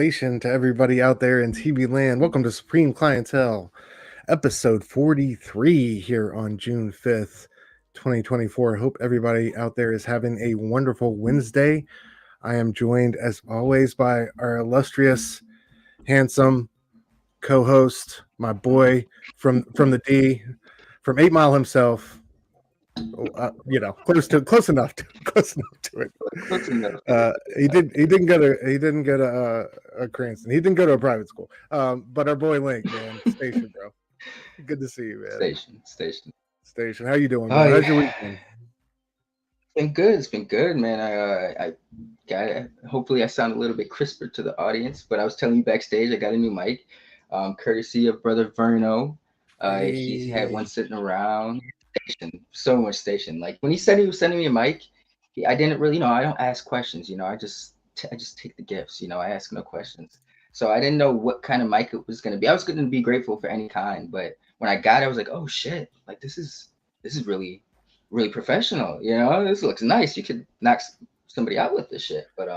station to everybody out there in TV land. Welcome to Supreme Clientele, episode 43 here on June 5th, 2024. Hope everybody out there is having a wonderful Wednesday. I am joined, as always, by our illustrious, handsome co-host, my boy from the D, from 8 Mile himself. Close enough to it. Close enough. He didn't go to Cranston. He didn't go to a private school. But our boy Link, man, station, bro. Good to see you, man. Station. How you doing, man? How's your week been? It's been good, man. I got. Hopefully, I sound a little bit crisper to the audience. But I was telling you backstage, I got a new mic, courtesy of brother Verno. He's had one sitting around. So much station. Like when he said he was sending me a mic, I didn't really, I don't ask questions. I just take the gifts. I ask no questions. So I didn't know what kind of mic it was going to be. I was going to be grateful for any kind, but when I got it, I was like, oh shit, like this is really, really professional. This looks nice. You could knock somebody out with this shit, but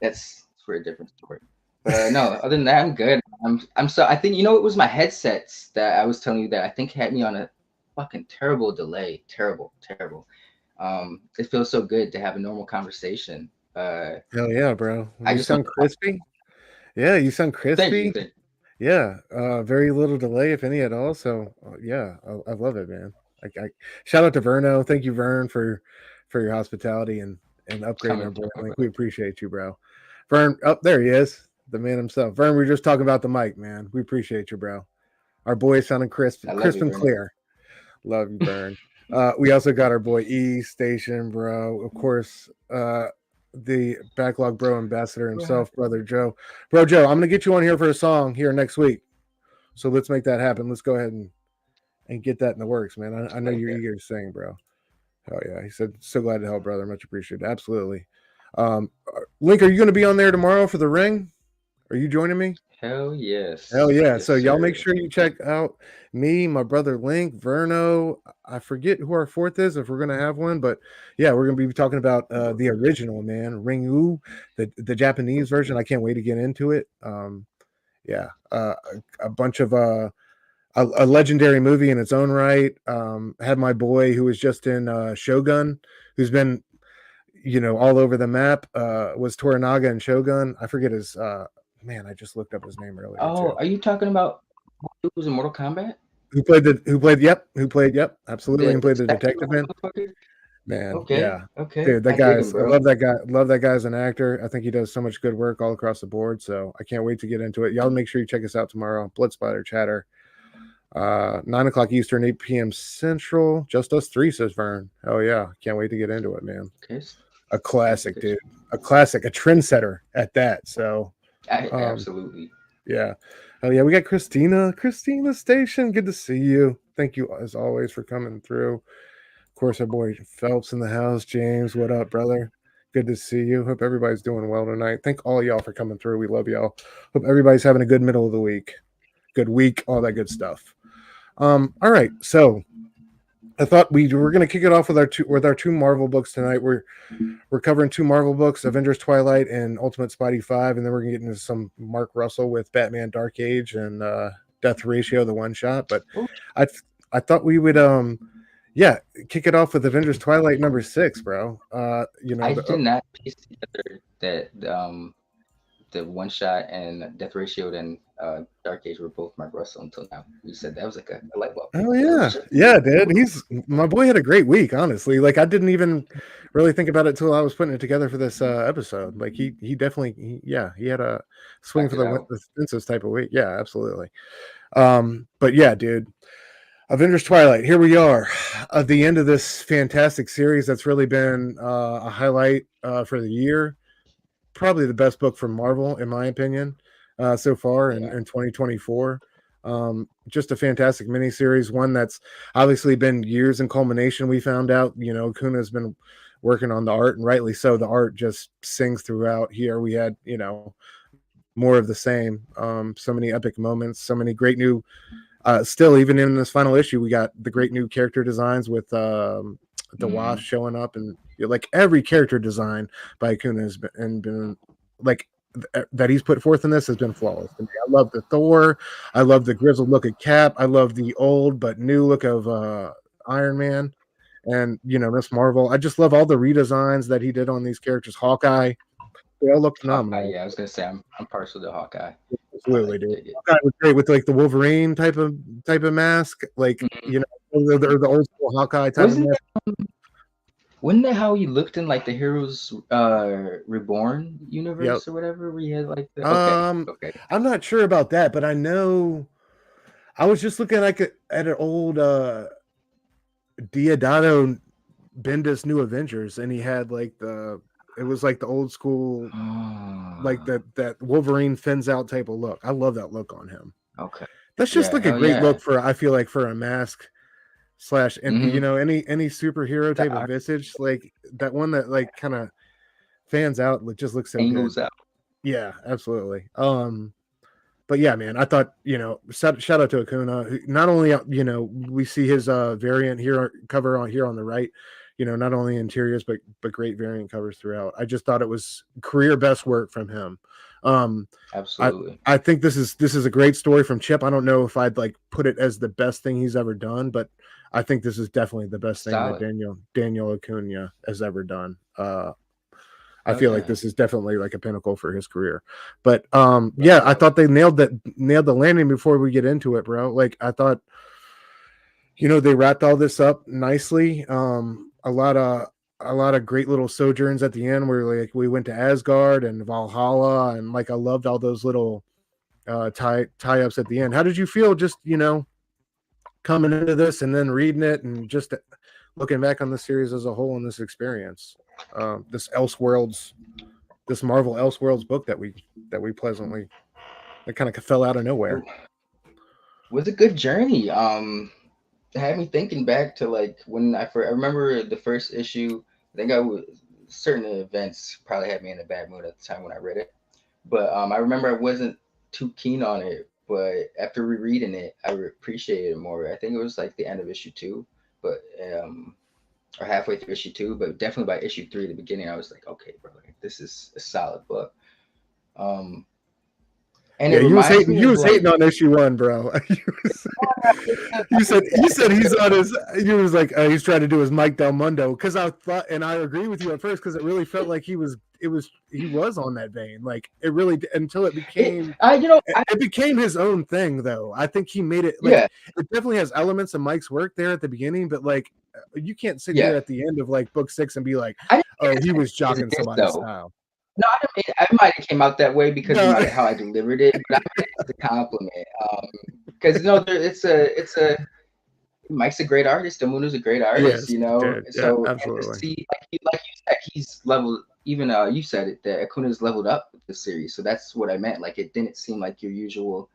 that's for a different story. But no, other than that, I'm good. I think it was my headsets that I was telling you that I think had me on a fucking terrible delay. Terrible. It feels so good to have a normal conversation. Hell yeah, bro. You sound crispy. Yeah, you sound crispy. Thank you. Yeah, very little delay, if any at all. So yeah, I love it, man. I shout out to Verno. Thank you, Vern, for your hospitality and upgrading our boy. Like, we appreciate you, bro. Vern, there he is, the man himself. Vern, we were just talking about the mic, man. We appreciate you, bro. Our boy is sounding crisp and clear. Love you, Vern. We also got our boy E Station, bro. Of course, the Backlog Bro ambassador himself, brother Joe. Bro, Joe, I'm gonna get you on here for a song here next week. So let's make that happen. Let's go ahead and get that in the works, man. I know you're eager to sing, bro. Oh yeah, he said, so glad to help, brother. Much appreciated. Absolutely. Link, are you gonna be on there tomorrow for the ring? Are you joining me? Hell yes. Hell yeah. Yes, so y'all make sure you check out me, my brother Link, Verno. I forget who our fourth is if we're going to have one, but yeah, we're going to be talking about the original, man, Ring-U, the Japanese version. I can't wait to get into it. A bunch of a legendary movie in its own right. Had my boy who was just in Shogun, who's been all over the map, was Toranaga in Shogun. I forget his man, I just looked up his name earlier. Oh, are you talking about who was in Mortal Kombat? Who played absolutely, and played the detective man. Okay. Yeah. Okay. Dude, I love that guy. Love that guy as an actor. I think he does so much good work all across the board. So I can't wait to get into it. Y'all make sure you check us out tomorrow. Blood Spider Chatter. 9:00 Eastern, 8 p.m. Central. Just us three, says Vern. Oh yeah. Can't wait to get into it, man. Okay. A classic, dude. A classic, a trendsetter at that. So absolutely. Yeah. Oh yeah, we got Christina Station. Good to see you. Thank you as always for coming through. Of course, our boy Phelps in the house. James, what up, brother? Good to see you. Hope everybody's doing well tonight. Thank all y'all for coming through. We love y'all. Hope everybody's having a good middle of the week. Good week, all that good stuff. All right, so I thought we were going to kick it off with our two Marvel books tonight. We're covering two Marvel books, Avengers Twilight and Ultimate Spidey 5, and then we're going to get into some Mark Russell with Batman Dark Age and Death Ratio, the one shot. But I thought we would kick it off with Avengers Twilight number 6, bro. I did not piece together that the one shot and Death Ratio and Dark Age were both Mark Russell until now. You said that was like a light bulb. Oh yeah, dude. My boy had a great week, honestly. Like I didn't even really think about it till I was putting it together for this episode. Like he definitely he had a swing for the fences type of week. Yeah, absolutely. But yeah, dude. Avengers Twilight. Here we are at the end of this fantastic series that's really been a highlight for the year. Probably the best book from Marvel, in my opinion, so far in 2024. Just a fantastic miniseries, one that's obviously been years in culmination. We found out, Kuna's been working on the art, and rightly so. The art just sings throughout here. We had, more of the same. So many epic moments, so many great new. Still, even in this final issue, we got the great new character designs with the Wasp showing up, and like every character design by Kuna has been like that he's put forth in this has been flawless. I love the Thor. I love the grizzled look of Cap. I love the old but new look of Iron Man, and Miss Marvel. I just love all the redesigns that he did on these characters. Hawkeye, they all look phenomenal. Yeah, I was gonna say I'm partial to Hawkeye. Absolutely, dude. Hawkeye was great with like the Wolverine type of mask, like or the old school Hawkeye type of mask. Wasn't that how he looked in like the Heroes Reborn universe or whatever? Where he had like the okay. I'm not sure about that, but I know I was just looking at an old Deodato Bendis New Avengers, and he had like it was like the old school like that Wolverine fins out type of look. I love that look on him. Okay. That's just like a great look for, I feel like, for a mask / and any superhero type of visage, like that one that like kind of fans out, just looks so angles good. Out. Yeah, absolutely. But yeah, man, I thought, shout out to Acuna. Not only, we see his variant cover on the right, not only interiors, but great variant covers throughout. I just thought it was career best work from him. Absolutely. I think this is a great story from Chip. I don't know if I'd like put it as the best thing he's ever done, but I think this is definitely the best thing that Daniel Acuna has ever done. I feel like this is definitely like a pinnacle for his career. But I thought they nailed the landing before we get into it, bro. Like I thought, they wrapped all this up nicely. A lot of great little sojourns at the end where like we went to Asgard and Valhalla, and like I loved all those little tie-ups at the end. How did you feel just, coming into this and then reading it and just looking back on the series as a whole in this experience? This Marvel Elseworlds book that we pleasantly, that kind of fell out of nowhere. It was a good journey. It had me thinking back to like when I remember the first issue. I think certain events probably had me in a bad mood at the time when I read it, but I remember I wasn't too keen on it. But after rereading it, I appreciated it more. I think it was like the end of issue 2, but or halfway through issue 2, but definitely by issue 3, the beginning, I was like, okay, bro, this is a solid book. And you was hating on issue 1, bro. you said he's on his. You was like he's trying to do his Mike Del Mundo, because I thought, and I agree with you at first, because it really felt like he was on that vein. Like it really, until it became it became his own thing, though. I think he made it. Like, it definitely has elements of Mike's work there at the beginning, but like you can't sit here at the end of like book 6 and be like, oh, he was jocking somebody's style. No, I might have came out that way because of how I delivered it, but I mean, it's a compliment. Because it's Mike's a great artist. Amunu's a great artist, Dude, so absolutely. See, like you said, he's leveled. Even you said it, that Acuna's leveled up with the series. So that's what I meant. Like it didn't seem like your usual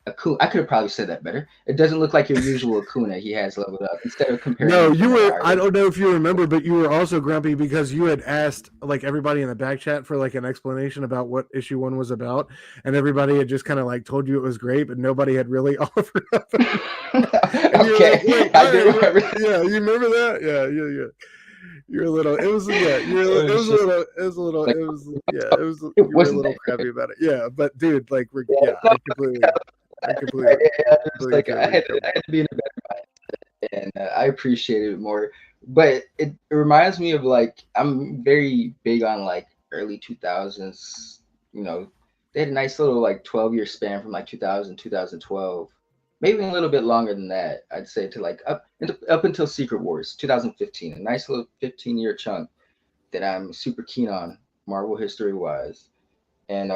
Acuna. I could have probably said that better. It doesn't look like your usual Acuna. He has leveled up instead of comparing. No, you were. I don't know if you remember, but you were also grumpy because you had asked like everybody in the back chat for like an explanation about what issue 1 was about, and everybody had just kind of like told you it was great, but nobody had really offered up. Okay, like, I do remember. Yeah, you remember that? Yeah. You're a little. It was. Yeah. You were a little crappy about it. Yeah, but dude, like, I completely. I had to be in a better mindset, and I appreciated it more. But it reminds me of like I'm very big on like early 2000s. They had a nice little like 12-year span from like 2000 2012, maybe a little bit longer than that. I'd say to like up until Secret Wars 2015, a nice little 15-year chunk that I'm super keen on Marvel history wise, and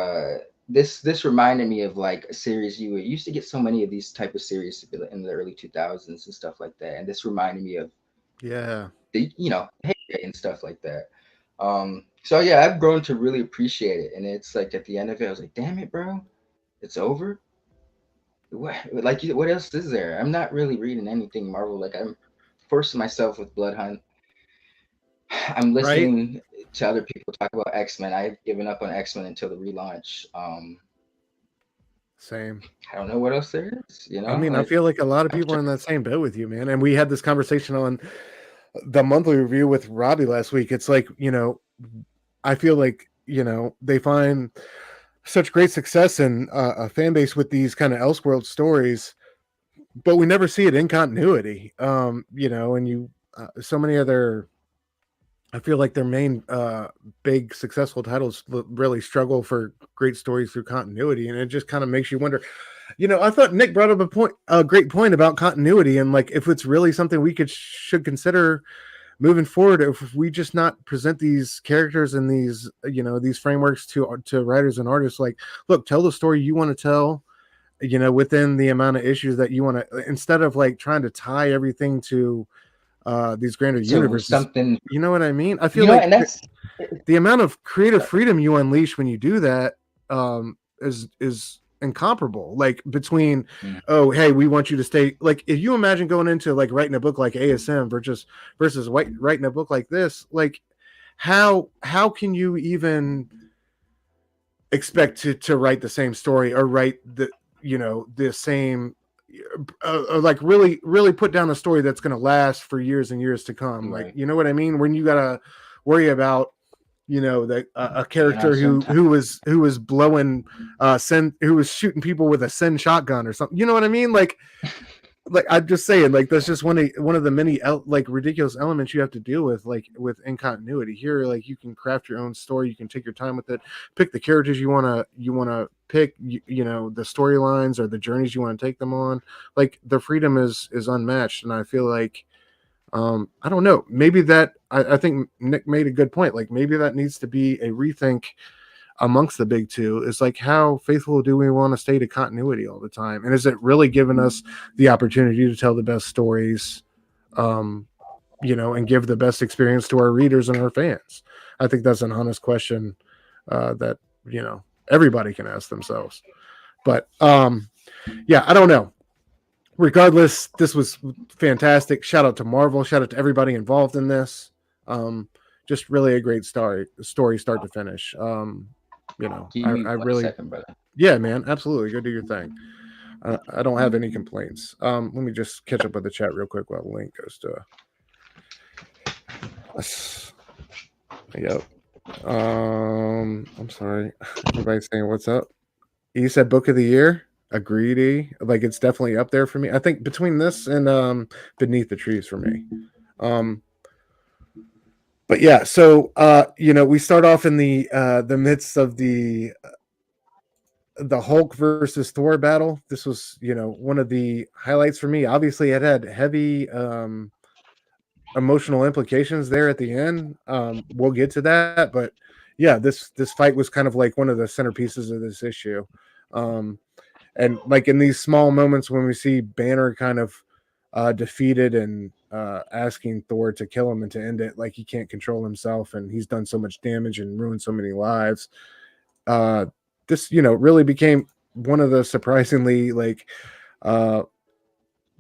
This reminded me of like a series you used to get so many of these type of series in the early 2000s and stuff like that, and this reminded me of heyday and stuff like that. So yeah, I've grown to really appreciate it, and it's like at the end of it, I was like, damn it, bro, it's over. What else is there? I'm not really reading anything Marvel. Like I'm forcing myself with Blood Hunt. I'm listening to other people talk about X-Men. I've given up on X-Men until the relaunch. Same. I don't know what else there is. I mean, I feel like a lot of people are in that same boat with you, man. And we had this conversation on the monthly review with Robbie last week. It's like, I feel like, they find such great success and a fan base with these kind of Elseworld stories, but we never see it in continuity. You know, and you so many other. I feel like their main big successful titles really struggle for great stories through continuity, and it just kind of makes you wonder. You know, I thought Nick brought up a great point about continuity, and like if it's really something we should consider moving forward, if we just not present these characters and these these frameworks to writers and artists, like, look, tell the story you want to tell, within the amount of issues that you want to, instead of like trying to tie everything to these grander So universes. something, You know what I mean? I feel like and that's the amount of creative freedom you unleash when you do that is incomparable. Like between, oh, hey, we want you to stay. Like if you imagine going into like writing a book like ASM versus writing a book like this, like how can you even expect to write the same story or write the same like really put down a story that's going to last for years and years to come. right. Like, you know what I mean? When you got to worry about, that a character who was blowing who was shooting people with a Sen shotgun or something. You know what I mean? Like I'm just saying, like that's just one of the many like ridiculous elements you have to deal with, like with incontinuity. Here, like you can craft your own story, you can take your time with it, pick the characters you wanna pick, the storylines or the journeys you want to take them on. Like the freedom is unmatched, and I feel like I don't know, maybe that I think Nick made a good point. Like maybe that needs to be a rethink amongst the big two. Is like, how faithful do we want to stay to continuity all the time, and is it really giving us the opportunity to tell the best stories, and give the best experience to our readers and our fans? I think that's an honest question that everybody can ask themselves. But yeah, I don't know. Regardless, this was fantastic. Shout out to Marvel, shout out to everybody involved in this. Just really a great story start to finish. I really, second, brother. yeah, man, absolutely, go do your thing. I don't have any complaints. Let me just catch up with the chat real quick while Link goes to yep. I'm sorry, everybody's saying what's up. You said book of the year. Agreed. Like it's definitely up there for me. I think between this and Beneath the Trees for me. But yeah, so we start off in the midst of the Hulk versus Thor battle. This was, one of the highlights for me. Obviously, it had heavy emotional implications there at the end. We'll get to that, but yeah, this fight was kind of like one of the centerpieces of this issue. And like in these small moments when we see Banner kind of defeated and asking Thor to kill him and to end it, like he can't control himself and he's done so much damage and ruined so many lives. This, really became one of the surprisingly like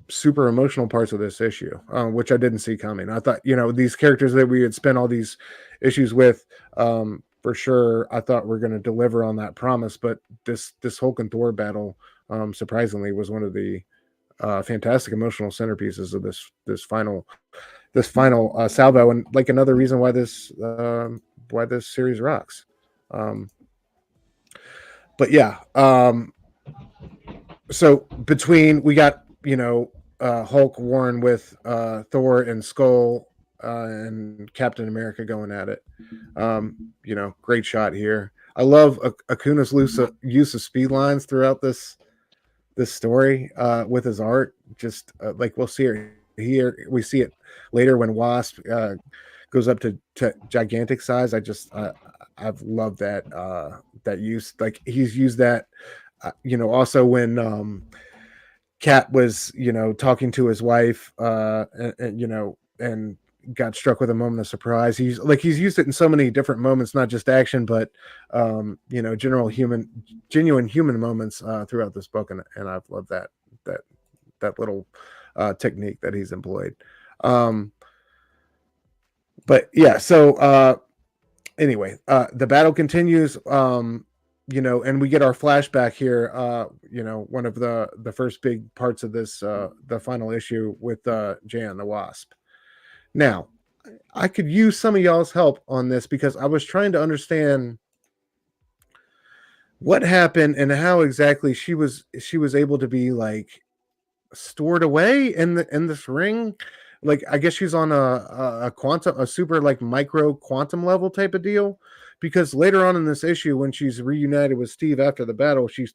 super emotional parts of this issue, which I didn't see coming. I thought, these characters that we had spent all these issues with, for sure, I thought we're going to deliver on that promise. But this Hulk and Thor battle, surprisingly, was one of the fantastic emotional centerpieces of this final salvo, and like another reason why this series rocks. But yeah, so between we got Hulk warring with Thor and Skull and Captain America going at it. Great shot here. I love Akuna's use of speed lines throughout this story with his art. Just like we'll see it here, we see it later when Wasp goes up to gigantic size. I've loved that use. Like he's used that, also when Cap was, talking to his wife, and got struck with a moment of surprise. He's used it in so many different moments, not just action, but genuine human moments throughout this book, and I've loved that little technique that he's employed. But yeah, so anyway, the battle continues. And we get our flashback here. One of the first big parts of this, the final issue with Jan the Wasp. Now, I could use some of y'all's help on this because I was trying to understand what happened and how exactly she was able to be like stored away in this ring. Like I guess she's on a quantum, a super like micro quantum level type of deal, because later on in this issue when she's reunited with Steve after the battle, she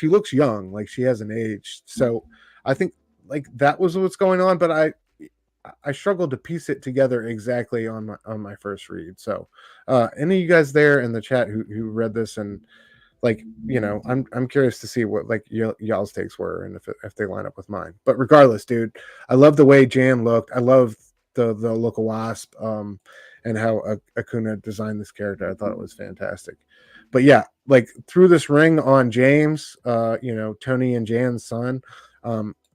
looks young, like she hasn't aged. So I think like that was what's going on, but I struggled to piece it together exactly on my first read. So any of you guys there in the chat who read this, and like, you know, I'm curious to see what like y'all's takes were, and if they line up with mine. But regardless, dude, I love the way Jan looked. I love the look of Wasp, and how Acuna designed this character. I thought it was fantastic. But yeah, like through this ring on James, you know, Tony and Jan's son,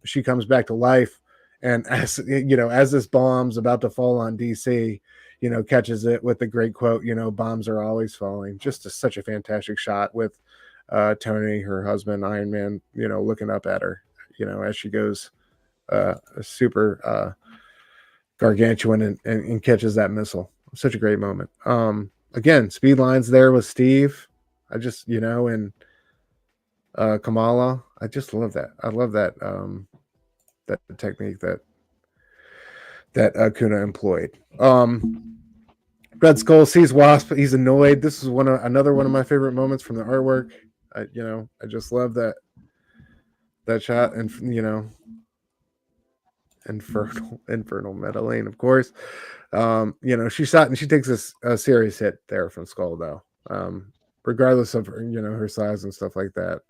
she comes back to life, and as you know, as this bomb's about to fall on DC, you know, catches it with the great quote, you know, bombs are always falling. Just such a fantastic shot with Tony, her husband, Iron Man, you know, looking up at her, you know, as she goes super gargantuan and catches that missile. Such a great moment. Again, speed lines there with Steve. I just, you know, and Kamala. I just love that. I love that that technique that Kuna employed. Red Skull sees Wasp. He's annoyed. This is another one of my favorite moments from the artwork. You know, I just love that shot, and you know, infernal Medellin, of course. You know, she shot and she takes a serious hit there from Skull, though. Regardless of her, you know, her size and stuff like that.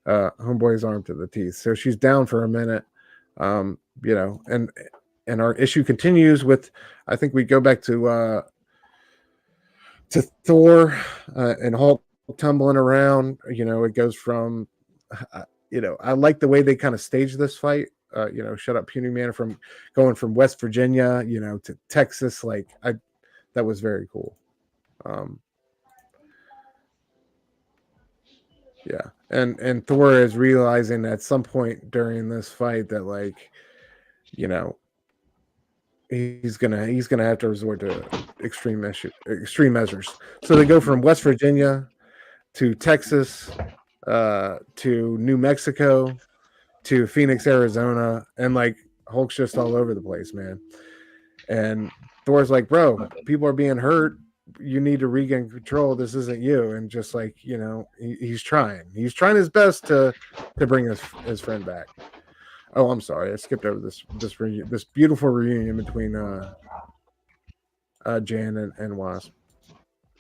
Homeboy's armed to the teeth, so she's down for a minute. You know, and our issue continues with, I think we go back to Thor and Hulk tumbling around. You know, it goes from, you know, I like the way they kind of stage this fight. You know, shut up, puny man, from going from West Virginia, you know, to Texas. Like that was very cool. Yeah, and Thor is realizing at some point during this fight that, like, you know, he's gonna have to resort to extreme measures. So they go from West Virginia to Texas, to New Mexico, to Phoenix, Arizona, and like Hulk's just all over the place, man. And Thor's like, bro, people are being hurt. You need to regain control. This isn't you. And just like, you know, he's trying his best to bring his friend back. Oh, I'm sorry, I skipped over this beautiful reunion between Jan and Wasp.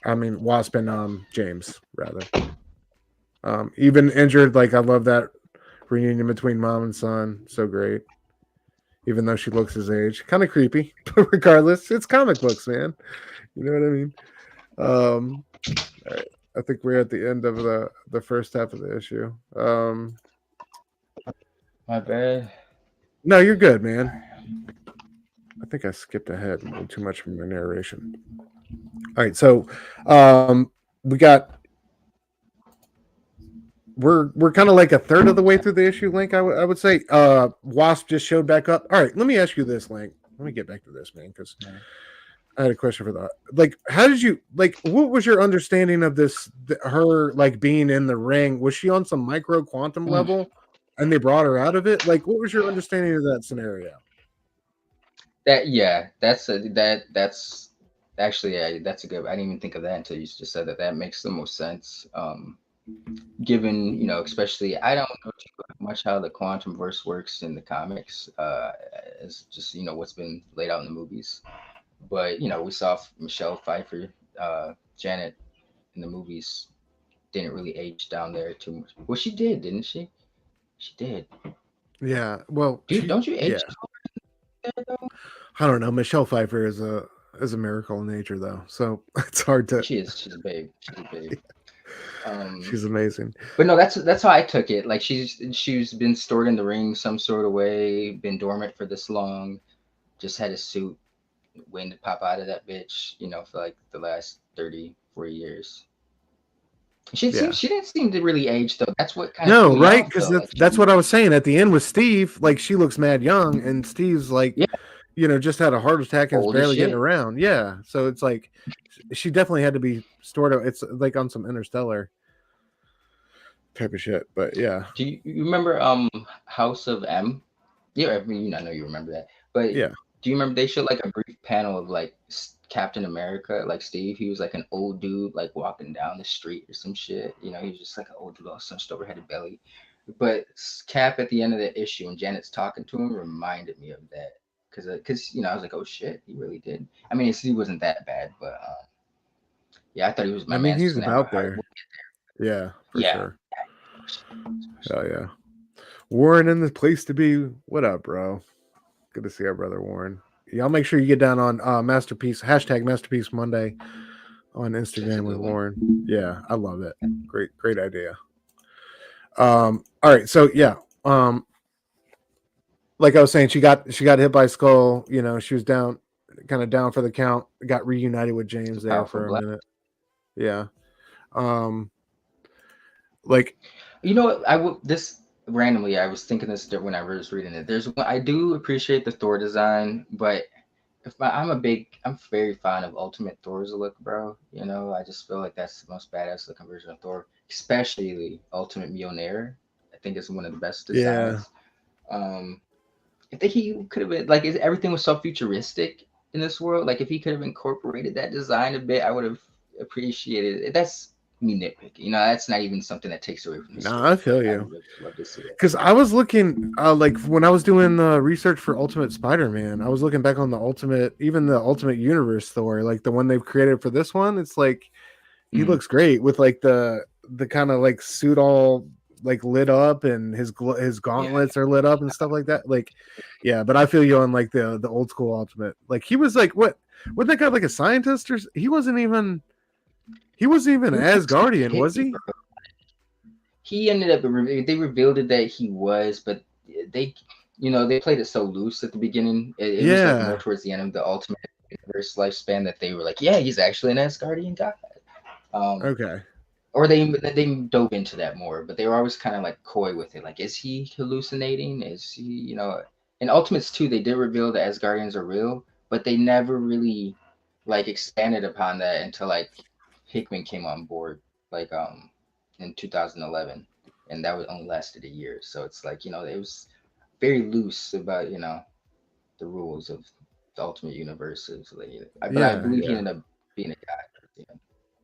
I mean Wasp and James, rather. Even injured, like I love that reunion between mom and son. So great. Even though she looks his age, kind of creepy, but regardless, it's comic books, man. You know what I mean? All right. I think we're at the end of the first half of the issue. My bad. No, you're good, man. I think I skipped ahead a little too much from your narration. All right, so we're kind of like a third of the way through the issue, Link. I would say Wasp just showed back up. All right, let me ask you this, Link. Let me get back to this, man, because I had a question for that. Like, how did you like? What was your understanding of this? Her like being in the ring? Was she on some micro quantum level, and they brought her out of it? Like, what was your understanding of that scenario? That's actually that's a good. I didn't even think of that until you just said that. That makes the most sense. Given, you know, especially I don't know too much how the quantum verse works in the comics. It's just, you know, what's been laid out in the movies. But, you know, we saw Michelle Pfeiffer, Janet in the movies didn't really age down there too much. Well, she did, didn't she? She did. Yeah. Well, dude, don't you age? Yeah. I don't know. Michelle Pfeiffer is a miracle in nature, though. So it's hard to. She's a babe. She's a babe. She's amazing. But no, that's how I took it. Like she's been stored in the ring some sort of way, been dormant for this long, just had a suit waiting to pop out of that bitch, you know, for like the last 30, 40 years. She didn't seem to really age though. That's what kind of right, because that's what I was saying at the end with Steve. Like she looks mad young, and Steve's like, you know, just had a heart attack and is barely getting around. Yeah, so it's like she definitely had to be stored. It's like on some Interstellar type of shit. But yeah, Do you remember House of M? Yeah, I mean, I know you remember that. But yeah. do you remember they showed like a brief panel of like Captain America, like Steve? He was like an old dude, like walking down the street or some shit. You know, he was just like an old dude, all cinched over, had a belly. But Cap at the end of the issue, and Janet's talking to him, reminded me of that. Cause you know, I was like, oh shit, he really did. I mean, he wasn't that bad, but yeah, I thought he was. I My mean, man's he's just gonna have a about heart. there. Yeah, for Yeah. sure. Oh yeah. Warren in the place to be. What up, bro? Good to see our brother Warren. Y'all make sure you get down on Masterpiece #Masterpiece Monday on That's a Instagram with good one. Warren. Yeah, I love it. Great idea. All right, so yeah. Like I was saying, she got hit by a skull. You know, she was down, kind of down for the count. Got reunited with It's a James there powerful for a black. minute. Yeah. Like You know what? I would this randomly. I was thinking this when I was reading it. There's one I do appreciate the Thor design, but I'm very fond of Ultimate Thor's look, bro. You know, I just feel like that's the most badass looking version of Thor, especially the Ultimate Mjolnir. I think it's one of the best yeah, designs. Um, I think he could have been like everything was so futuristic in this world. Like if he could have incorporated that design a bit, I would have appreciated it. That's me nitpicking. You know, that's not even something that takes away from the nah, I story, feel but I you. would have loved to see that. Because I was looking, like when I was doing research for Ultimate Spider-Man, I was looking back on the even the Ultimate Universe Thor, like the one they've created for this one. It's like he Mm-hmm. looks great with like the kind of like suit all like lit up, and his Yeah, gauntlets are lit up and stuff like that. Like, yeah, but I feel you on like the old school Ultimate. Like he was like what that guy like a scientist or he wasn't even he was just a Asgardian, was hippie, he? bro. He ended up they revealed it that he was, but they they played it so loose at the beginning. It was like more Yeah. towards the end of the Ultimate Universe lifespan that they were like, yeah, he's actually an Asgardian god. Um, Okay. or they dove into that more, but they were always kind of like coy with it. Like, is he hallucinating? Is he, in Ultimates 2, they did reveal the Asgardians are real, but they never really like expanded upon that until like Hickman came on board, like in 2011, and that was only lasted a year. So it's like it was very loose about the rules of the Ultimate Universes. Like, but I Yeah, believe he yeah. ended up being a guy.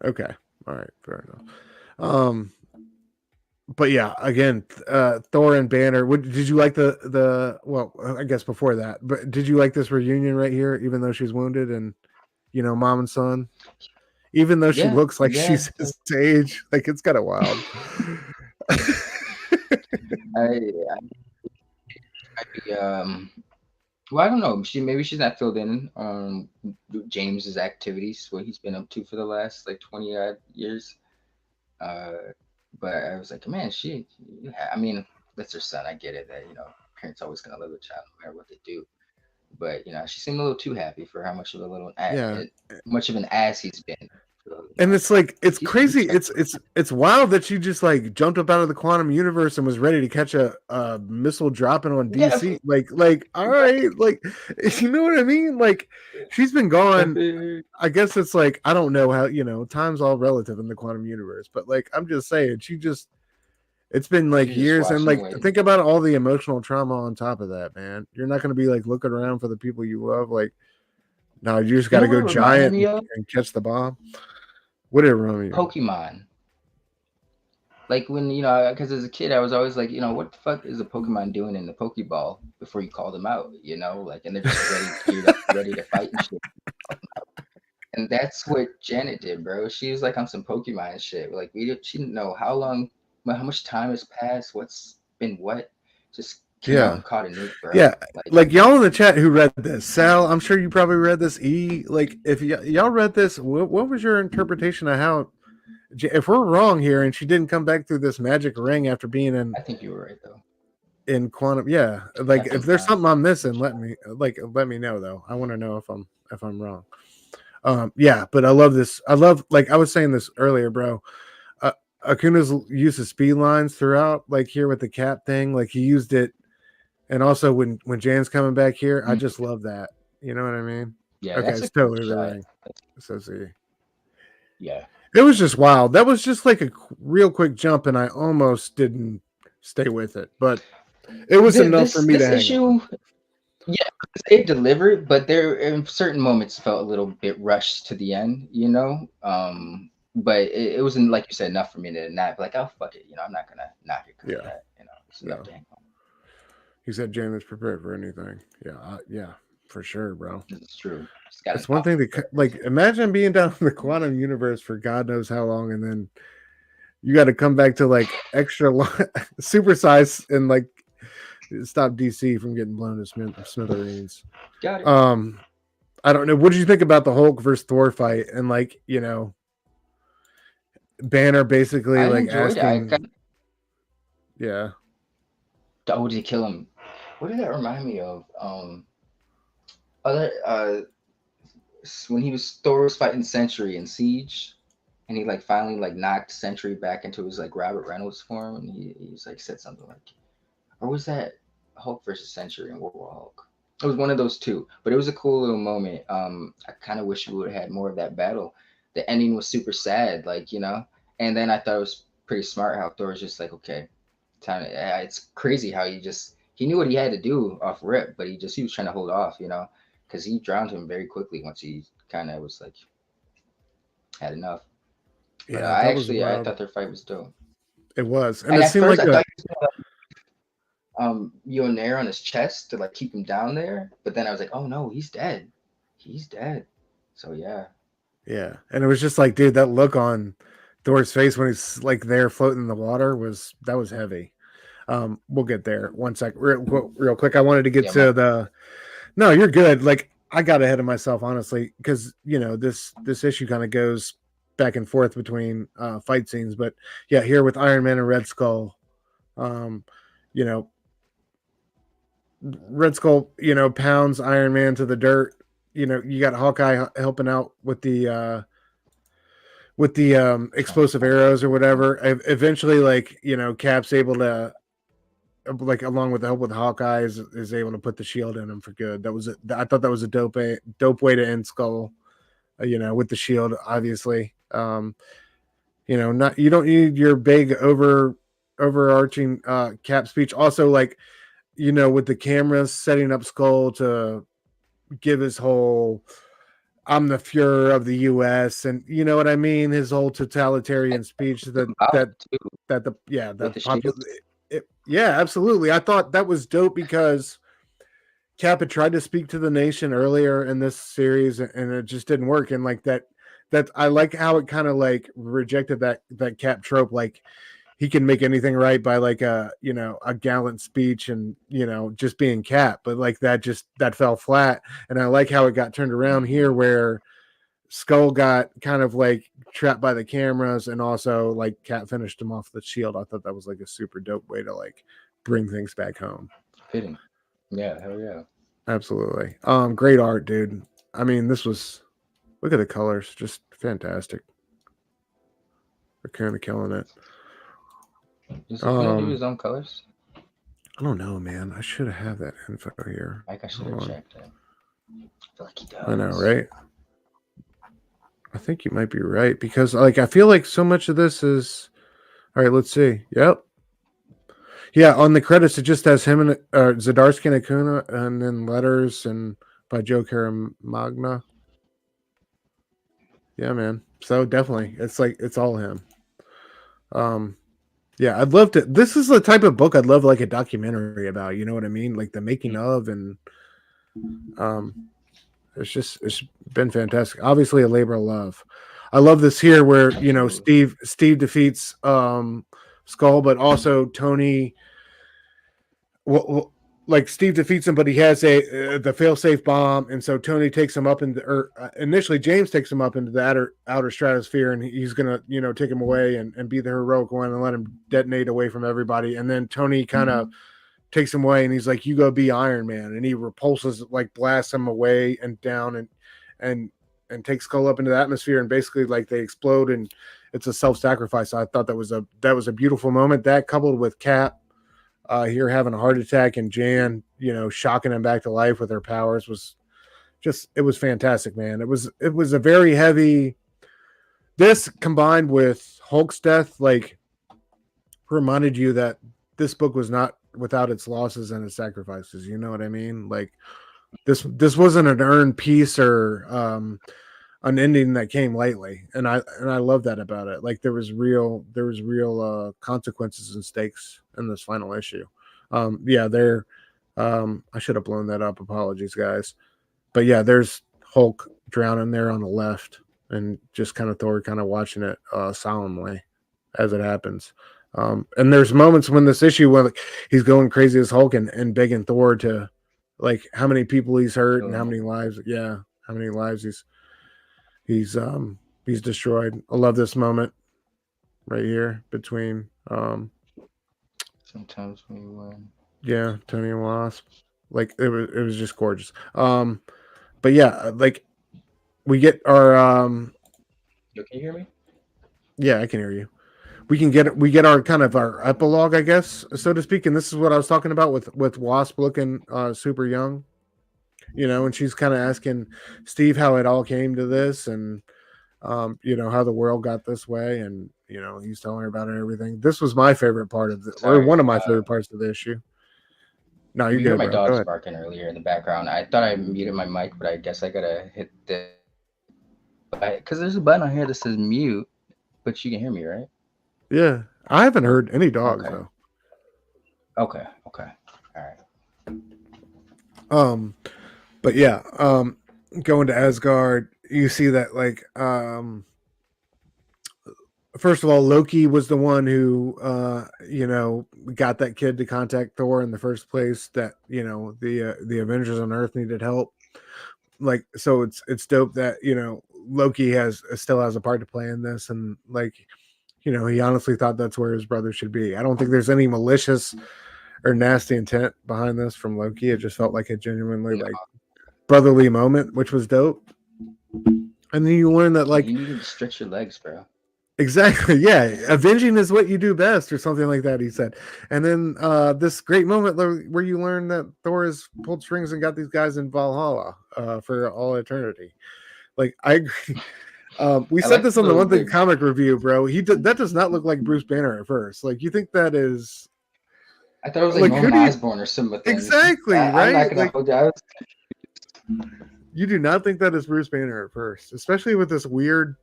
Okay. All right, fair enough. Um but yeah, again, Thor and Banner. What did you like the well, I guess before that, but did you like this reunion right here, even though she's wounded and mom and son? Even though she Yeah, looks like yeah. she's his age, like it's kind of wild. I might be well, I don't know. Maybe she's not filled in James's activities, what he's been up to for the last like 20 odd years. Uh, but I was like, man, I mean, that's her son. I get it that parents always gonna love the child no matter what they do. But she seemed a little too happy for how much of Yeah. much of an ass he's been. So, And it's like it's he's crazy. respectable. It's wild that she just like jumped up out of the quantum universe and was ready to catch a missile dropping on Yeah, DC. Like all right, like you know what I mean? Like she's been gone. I guess it's like I don't know how time's all relative in the quantum universe, but like I'm just saying, it's been like she's just years, and watching like away. think about all the emotional trauma on top of that, man. You're not gonna be like looking around for the people you love. Like no, you just You got know to what it go reminded giant me of? and catch the bomb. What did it remind me of? Pokemon. Like when because as a kid I was always like, what the fuck is a Pokemon doing in the Pokeball before you call them out, like, and they're just ready, geared up, ready to fight and shit. And that's what Janet did, bro. She was like on some Pokemon shit. Like she didn't know how much time has passed, what's been what. Just came out Yeah. and caught a nuke, bro. Yeah, Like, like y'all in the chat who read this, Sal, I'm sure you probably read this. Like if y'all read this, what was your interpretation of how? If we're wrong here, and she didn't come back through this magic ring after being I think you were right though. in quantum, yeah. I Like if think there's something I'm missing, let me know though. I want to know if I'm wrong. Yeah, but I love this. I love like I was saying this earlier, bro. Akuna's use of speed lines throughout, like here with the cap thing, like he used it. And also when Jan's coming back here, I mm, just love that. You know what I mean? yeah, Okay, that's it's a cool totally the shot. ring. So see. Yeah. It was just wild. That was just like a real quick jump, and I almost didn't stay with it, but it was enough for me to This hang on. issue, yeah, it delivered, but there in certain moments felt a little bit rushed to the end, you know. But it wasn't like you said enough for me to not be like, oh fuck it, you know, I'm not gonna knock it because of Yeah, that, you know. It's enough yeah. to hang on. He said James prepared for anything. Yeah, yeah, for sure, bro. It's true. It's got an It's one thing outfit to for like everything. imagine being down in the quantum universe for God knows how long, and then you got to come back to like extra super size and like stop DC from getting blown to smithereens. Got it. Um, I don't know. What did you think about the Hulk versus Thor fight? And like, Banner basically I like enjoyed it. I asking, got. yeah, Oh, did he kill him? What did that remind me of? Other when he was Thor was fighting Sentry in Siege, and he like finally like knocked Sentry back into his like Robert Reynolds form, and he's like said something like, or was that Hulk versus Sentry in World War Hulk? It was one of those two, but it was a cool little moment. I kind of wish we would have had more of that battle. The ending was super sad, like, you know, and then I thought it was pretty smart how Thor was just like, okay, time. It's crazy how he knew what he had to do off rip, but he was trying to hold off, you know, because he drowned him very quickly once he kind of was like had enough. But yeah, that was I wild. thought their fight was dope. It was, and And it at seemed first like I a thought he was Mjolnir on his chest to like keep him down there, but then I was like, oh no, he's dead. He's dead. So yeah. yeah, and it was just like, dude, that look on Thor's face when he's like there floating in the water was heavy. We'll get there. One sec, real quick. I wanted to get Yeah, to the. No, you're good. Like I got ahead of myself, honestly, because this issue kind of goes back and forth between fight scenes. But yeah, here with Iron Man and Red Skull, um, you know, Red Skull, pounds Iron Man to the dirt. You got Hawkeye helping out with the explosive arrows or whatever. Eventually, like Cap's able to, like, along with the help with Hawkeye, is able to put the shield in him for good. I thought that was a dope way to end Skull. With the shield, obviously. Not, you don't need your big overarching Cap speech. Also, like, with the cameras setting up Skull to give his whole "I'm the Fuhrer of the U.S." and you know what I mean, his whole totalitarian speech out too with that the popular. shield. Yeah, absolutely. I thought that was dope because Cap had tried to speak to the nation earlier in this series, and it just didn't work. And like that I like how it kind of like rejected that Cap trope, like he can make anything right by like a gallant speech and just being Cap, but like that fell flat. And I like how it got turned around here, where Skull got kind of like trapped by the cameras, and also like Cap finished him off the shield. I thought that was like a super dope way to like bring things back home. Fitting. Yeah, hell yeah. Absolutely. Great art, dude. I mean, look at the colors, just fantastic. They're kind of killing it. Is he gonna do his own colors? I don't know, man. I should have that info here. Like I should have checked it. I feel like he does. I know, right? I think you might be right, because like I feel like so much of this is. All right, let's see. Yep. Yeah, on the credits it just has him and Zdarsky and Acuna, and then letters and by Joe Caramagna. Yeah, man. So definitely, it's like it's all him. Yeah, I'd love to. This is the type of book I'd love like a documentary about. You know what I mean? Like the making of, and it's been fantastic. Obviously, a labor of love. I love this here where Steve defeats Skull, but also Tony. Well, like Steve defeats him, but he has the failsafe bomb, and so Tony takes him up into, or initially James takes him up into the outer stratosphere, and he's gonna take him away and be the heroic one and let him detonate away from everybody. And then Tony kind of takes him away, and he's like, "You go be Iron Man," and he repulses, like blasts him away and down, and takes Skull up into the atmosphere, and basically like they explode, and it's a self-sacrifice. So I thought that was a beautiful moment. That coupled with Cap here having a heart attack, and Jan, shocking him back to life with her powers, it was fantastic, man. It was a very heavy. this combined with Hulk's death, like, reminded you that this book was not without its losses and its sacrifices. You know what I mean? Like, this wasn't an earned piece or an ending that came lately, and I love that about it. Like, there was real consequences and stakes in this final issue. Yeah, there. I should have blown that up. Apologies, guys. But yeah, there's Hulk drowning there on the left, and just kind of Thor kind of watching it solemnly as it happens. And there's moments when this issue where, like, he's going crazy as Hulk and begging Thor to, like, how many people he's hurt and how many lives. Yeah, how many lives he's destroyed. I love this moment right here between Sometimes we win. yeah, Tony and Wasp. Like, it was just gorgeous. But yeah, like, we get our Can you hear me? yeah, I can hear you. We get our kind of our epilogue, I guess, so to speak. And this is what I was talking about with Wasp looking super young, and she's kind of asking Steve how it all came to this, and how the world got this way, and he's telling her about it and everything. This was my favorite part of or one of my favorite parts of the issue. No, you're you heard good, my bro. dogs barking earlier in the background. I thought I muted my mic, but I guess I gotta hit the because there's a button on here that says mute, but you can hear me, right? Yeah, I haven't heard any dogs though. Okay. All right. But yeah, going to Asgard, you see that, like, first of all, Loki was the one who got that kid to contact Thor in the first place. That the Avengers on Earth needed help. Like, so it's dope that Loki still has a part to play in this, and, like, he honestly thought that's where his brother should be. I don't think there's any malicious or nasty intent behind this from Loki. It just felt like a genuinely like brotherly moment, which was dope. And then you learn that, like, you need to stretch your legs, bro. Exactly. Yeah. Avenging is what you do best, or something like that, he said. And then this great moment where you learn that Thor has pulled strings and got these guys in Valhalla for all eternity. Like, I agree. We said this on the One Thing comic review, bro. That does not look like Bruce Banner at first. Like, you think that is? I thought it was like Norman Osborn or something. Exactly, right? I'm not gonna hold you. You do not think that is Bruce Banner at first, especially with this weird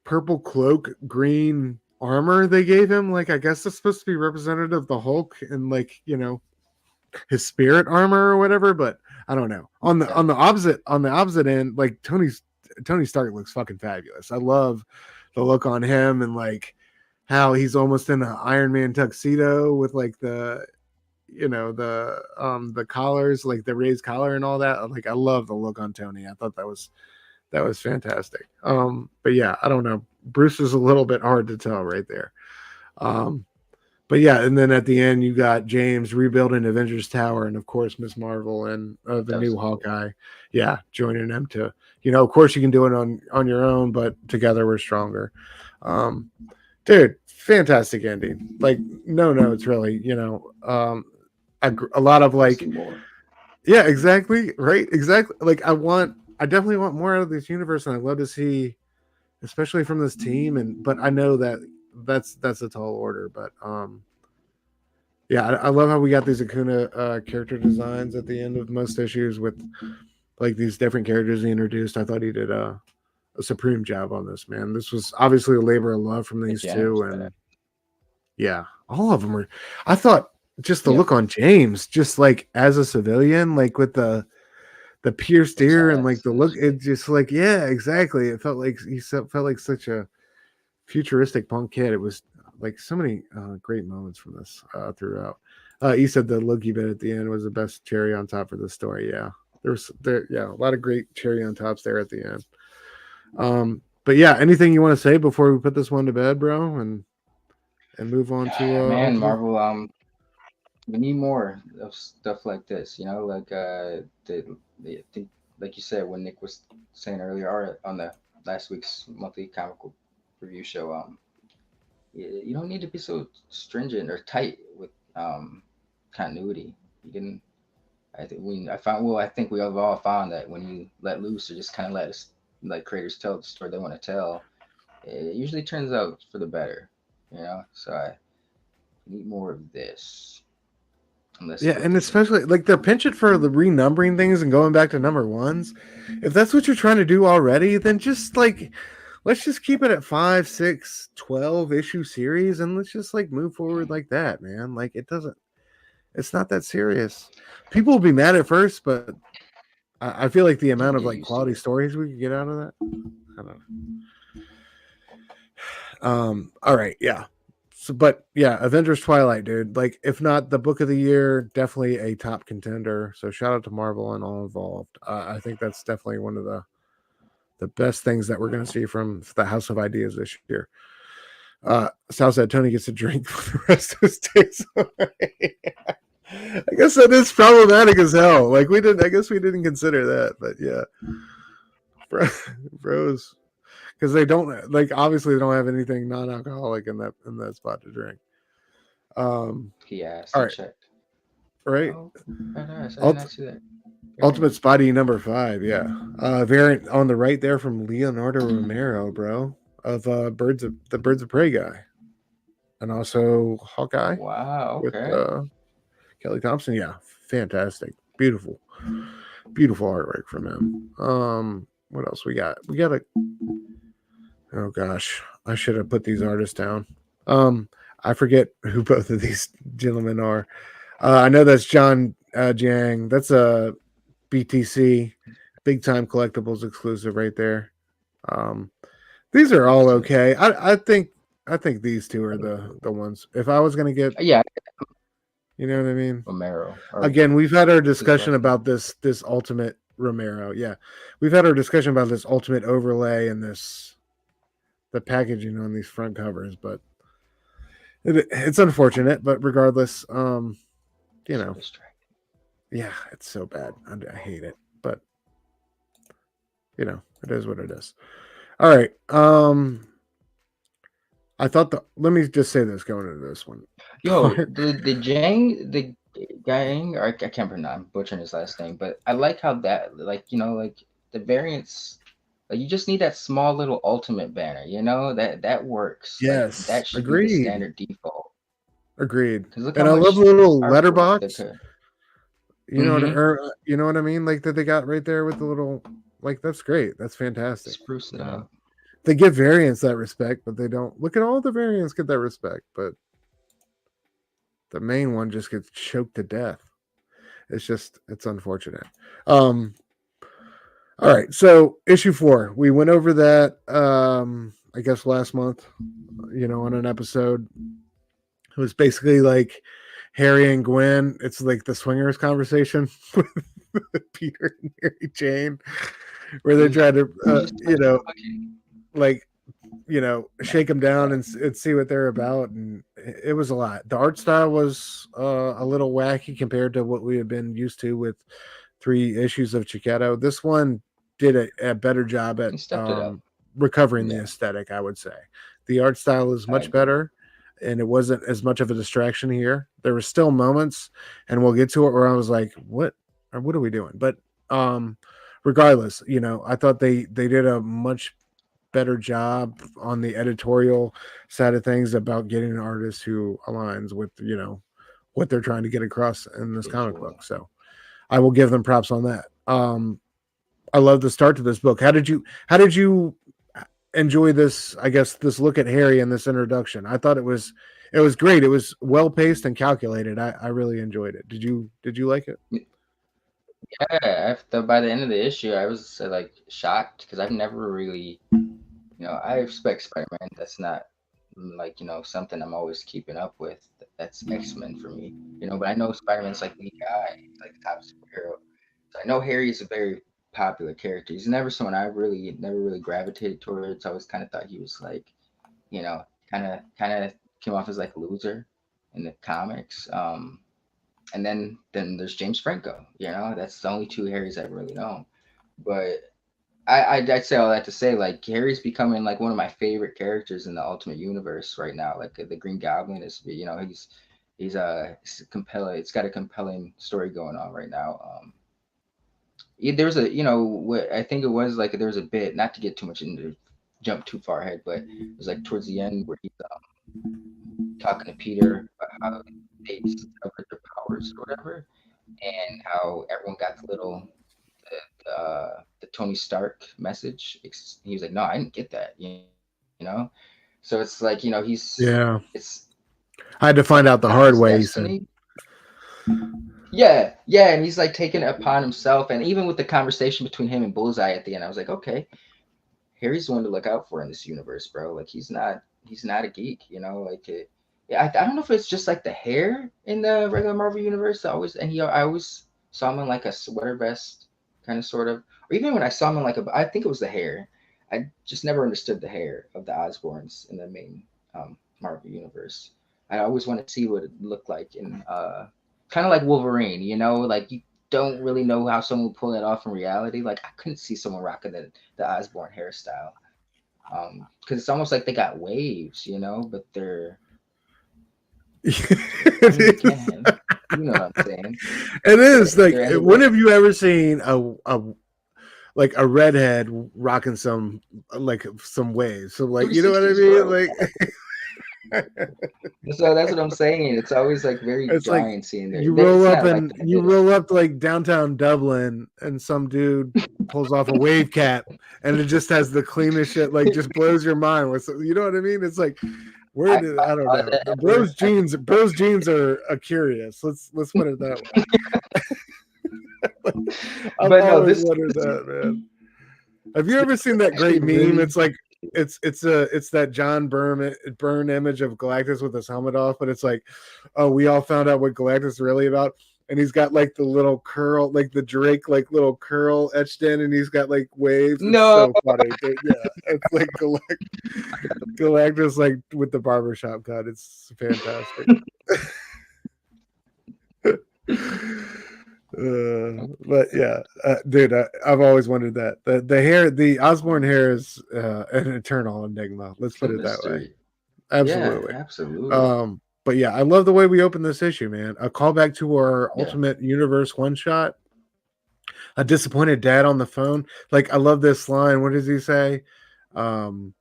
purple cloak, green armor they gave him. Like, I guess it's supposed to be representative of the Hulk and, like, his spirit armor or whatever. But I don't know. On the opposite end, like, Tony Stark looks fucking fabulous. I love the look on him, and, like, how he's almost in an Iron Man tuxedo with, like, the collars, like the raised collar and all that. Like, I love the look on Tony. I thought that was fantastic. But yeah, I don't know. Bruce is a little bit hard to tell right there. But yeah, and then at the end you got James rebuilding Avengers Tower, and of course Miss Marvel and the new Hawkeye. Yeah, joining them to, of course you can do it on your own, but together we're stronger. Dude, fantastic ending. Like, no notes really. A lot of, like, yeah, exactly, right, exactly. Like, I definitely want more out of this universe, and I love to see, especially from this team. But I know that's a tall order. But yeah, I love how we got these Acuna character designs at the end of most issues with, like, these different characters he introduced. I thought he did a supreme job on this, man. This was obviously a labor of love from these two, and yeah, all of them were. I thought just the look on James, just like as a civilian, like with the pierced ear and, like, the look, it just, like, yeah, exactly. It felt like felt like such a futuristic punk kid. It was like so many great moments from this throughout. You said the Loki bit at the end was the best cherry on top for the story. Yeah, a lot of great cherry on tops there at the end. But yeah, anything you want to say before we put this one to bed, bro, and move on to Marvel. We need more of stuff like this, like think, like you said, when Nick was saying earlier, or on the last week's monthly comic review show, you don't need to be so stringent or tight with continuity. You can, I think we have all found that when you let loose or just kind of let us, like, creators tell the story they want to tell, it usually turns out for the better, So I need more of this. And let's Yeah, flip and this in. especially like they're pinching for the renumbering things and going back to number ones. If that's what you're trying to do already, then just like let's just keep it at 5, 6, 12 issue series and let's just like move forward like that, man. Like it's not that serious. People will be mad at first, but I feel like the You'll amount of get like used to quality it. stories we could get out of that. I don't know. All right, yeah. So, but yeah, Avengers Twilight, dude. Like, if not the book of the year, definitely a top contender. So shout out to Marvel and all involved. I think that's definitely one of the best things that we're going to see from the House of Ideas this year. Southside Tony gets a drink for the rest of his days. I guess that is problematic as hell. Like we didn't. I guess we didn't consider that, but yeah, bros, because they don't like. Obviously, they don't have anything non-alcoholic in that spot to drink. He asked All and right, checked. right. Oh, badass. I did Ult- not see that. Very Ultimate nice. Spotty number 5. Yeah, variant on the right there from Leonardo Romero, bro, of Birds of Prey guy, and also Hawkeye Wow. with Okay. Kelly Thompson. Yeah, fantastic, beautiful artwork from him. What else we got? We got a. Oh gosh, I should have put these artists down. I forget who both of these gentlemen are. I know that's John Jiang. That's a BTC, big time collectibles exclusive right there. Um, these are all Interesting. okay. I think these two are the ones. If I was gonna get, Yeah, you know what I mean. Romero. Or Again, we've had our his discussion last name. about this ultimate Romero. Yeah, we've had our discussion about this ultimate overlay and this the packaging on these front covers, but it's unfortunate. But regardless, you So know, distracting. yeah, it's so bad. I hate it, but it is what it is. All right. I thought the let me just say this going into this one. Yo, the Jang, the gang, or I can't pronounce. I'm butchering his last name, but I like how that, like the variants. Like you just need that small little ultimate banner, that works. Like Yes, that should be the agreed, standard default. agreed. Cause look how And I love much the little artwork the letterbox. could. Or, Mm-hmm. you know what I mean? Like that they got right there with the little like that's great. That's fantastic. Spruce it up. They give variants that respect, but they don't look at all the variants get that respect, but the main one just gets choked to death. It's unfortunate. Um all right, so issue 4. We went over that I guess last month, on an episode. It was basically like Harry and Gwen. It's like the swingers conversation with Peter and Mary Jane, where they try to, Just like, shake them down and see what they're about. And it was a lot. The art style was a little wacky compared to what we had been used to with 3 issues of Chiquetto. This one did a better job at he stepped it up. recovering the Yeah, aesthetic, I would say. The art style is I much agree. better, and it wasn't as much of a distraction here. There were still moments, and we'll get to it, where I was like, what are we doing? But regardless, I thought they did a much better job on the editorial side of things about getting an artist who aligns with what they're trying to get across in this comic Visual. book. So I will give them props on that. I love the start to this book. How did you enjoy this? I guess this look at Harry and this introduction. I thought it was great. It was well paced and calculated. I really enjoyed it. Did you like it? Yeah, after by the end of the issue, I was like shocked because I've never really, I respect Spider-Man. That's not like something I'm always keeping up with. That's X-Men for me, But I know Spider-Man's like the guy, like the top superhero. So I know Harry is a very popular character. He's never someone I really never really gravitated towards. I always kind of thought he was like, you know, kind of came off as like a loser in the comics. And then there's James Franco. That's the only 2 Harrys I've really known. But I'd say all that to say, like, Harry's becoming like one of my favorite characters in the Ultimate Universe right now. Like the Green Goblin is, he's compelling. It's got a compelling story going on right now. There's a, what I think it was like there was a bit, not to get too much into jump too far ahead, but it was like towards the end where he's talking to Peter about how they discovered their powers or whatever, and how everyone got the Tony Stark message. He was like, "No, I didn't get that," you know. So it's like, Yeah, it's I had to like find out the not his hard way. He said, destiny. Yeah, and he's like taking it upon himself, and even with the conversation between him and Bullseye at the end, I was like, okay, Harry's the one to look out for in this universe, bro. Like he's not a geek, you know. Like yeah, I don't know if it's just like the hair in the regular Marvel universe. I always saw him in like a sweater vest, kind of sort of, or even when I saw him in like I think it was the hair. I just never understood the hair of the Osborns in the main Marvel universe. I always want to see what it looked like in kind of like Wolverine, you know, like you don't really know how someone would pull that off in reality. Like I couldn't see someone rocking the Osborn hairstyle. Because it's almost like they got waves, you know, but I mean, they can't have, you know what I'm saying? "It is like, They're when anyway. have you ever seen a redhead rocking some waves? So like, you know what I 360s, mean? bro. Like, So that's what I'm saying. It's always like very it's like jarring seeing you it's roll up not like and that. you roll up to like downtown Dublin, and some dude pulls off a wave cap, and it just has the cleanest shit. Like, just blows your mind. You know what I mean? It's like, where I did by I don't far know. that The ever. bros jeans are curious. Let's put it that way. I've But no, always this wondered that, man. Have you ever seen that actually great meme? really It's like it's that John Byrne image of Galactus with his helmet off, but it's like, oh, we all found out what Galactus is really about, and he's got like the little curl, like the Drake, like little curl etched in, and he's got like waves. It's no. so funny, dude. Yeah, it's like Galactus like with the barbershop cut. It's fantastic. But yeah, dude, I've always wondered that the hair, the Osborne hair is an eternal enigma. Let's It's a put it that way. mystery. Yeah, Absolutely. absolutely. But yeah, I love the way we open this issue, man. A callback to our Yeah. Ultimate Universe one shot. A disappointed dad on the phone. Like, I love this line. What does he say? Um,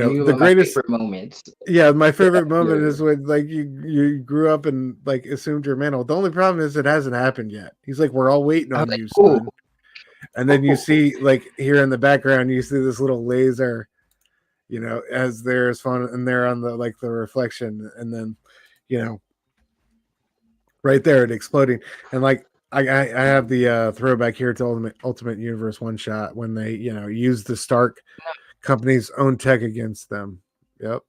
Maybe one the of my greatest. favorite moments. Yeah, my Yeah, favorite moment you're is when like you grew up and like assumed you're mantle. The only problem is it hasn't happened yet. He's like, we're all waiting I was on like, you, oh, son. And then you see like here in the background, you see this little laser, as there's fun, and they're on the like the reflection, and then, you know, right there it exploding, and like I have the throwback here to Ultimate Universe one shot when they use the Stark company's own tech against them. Yep.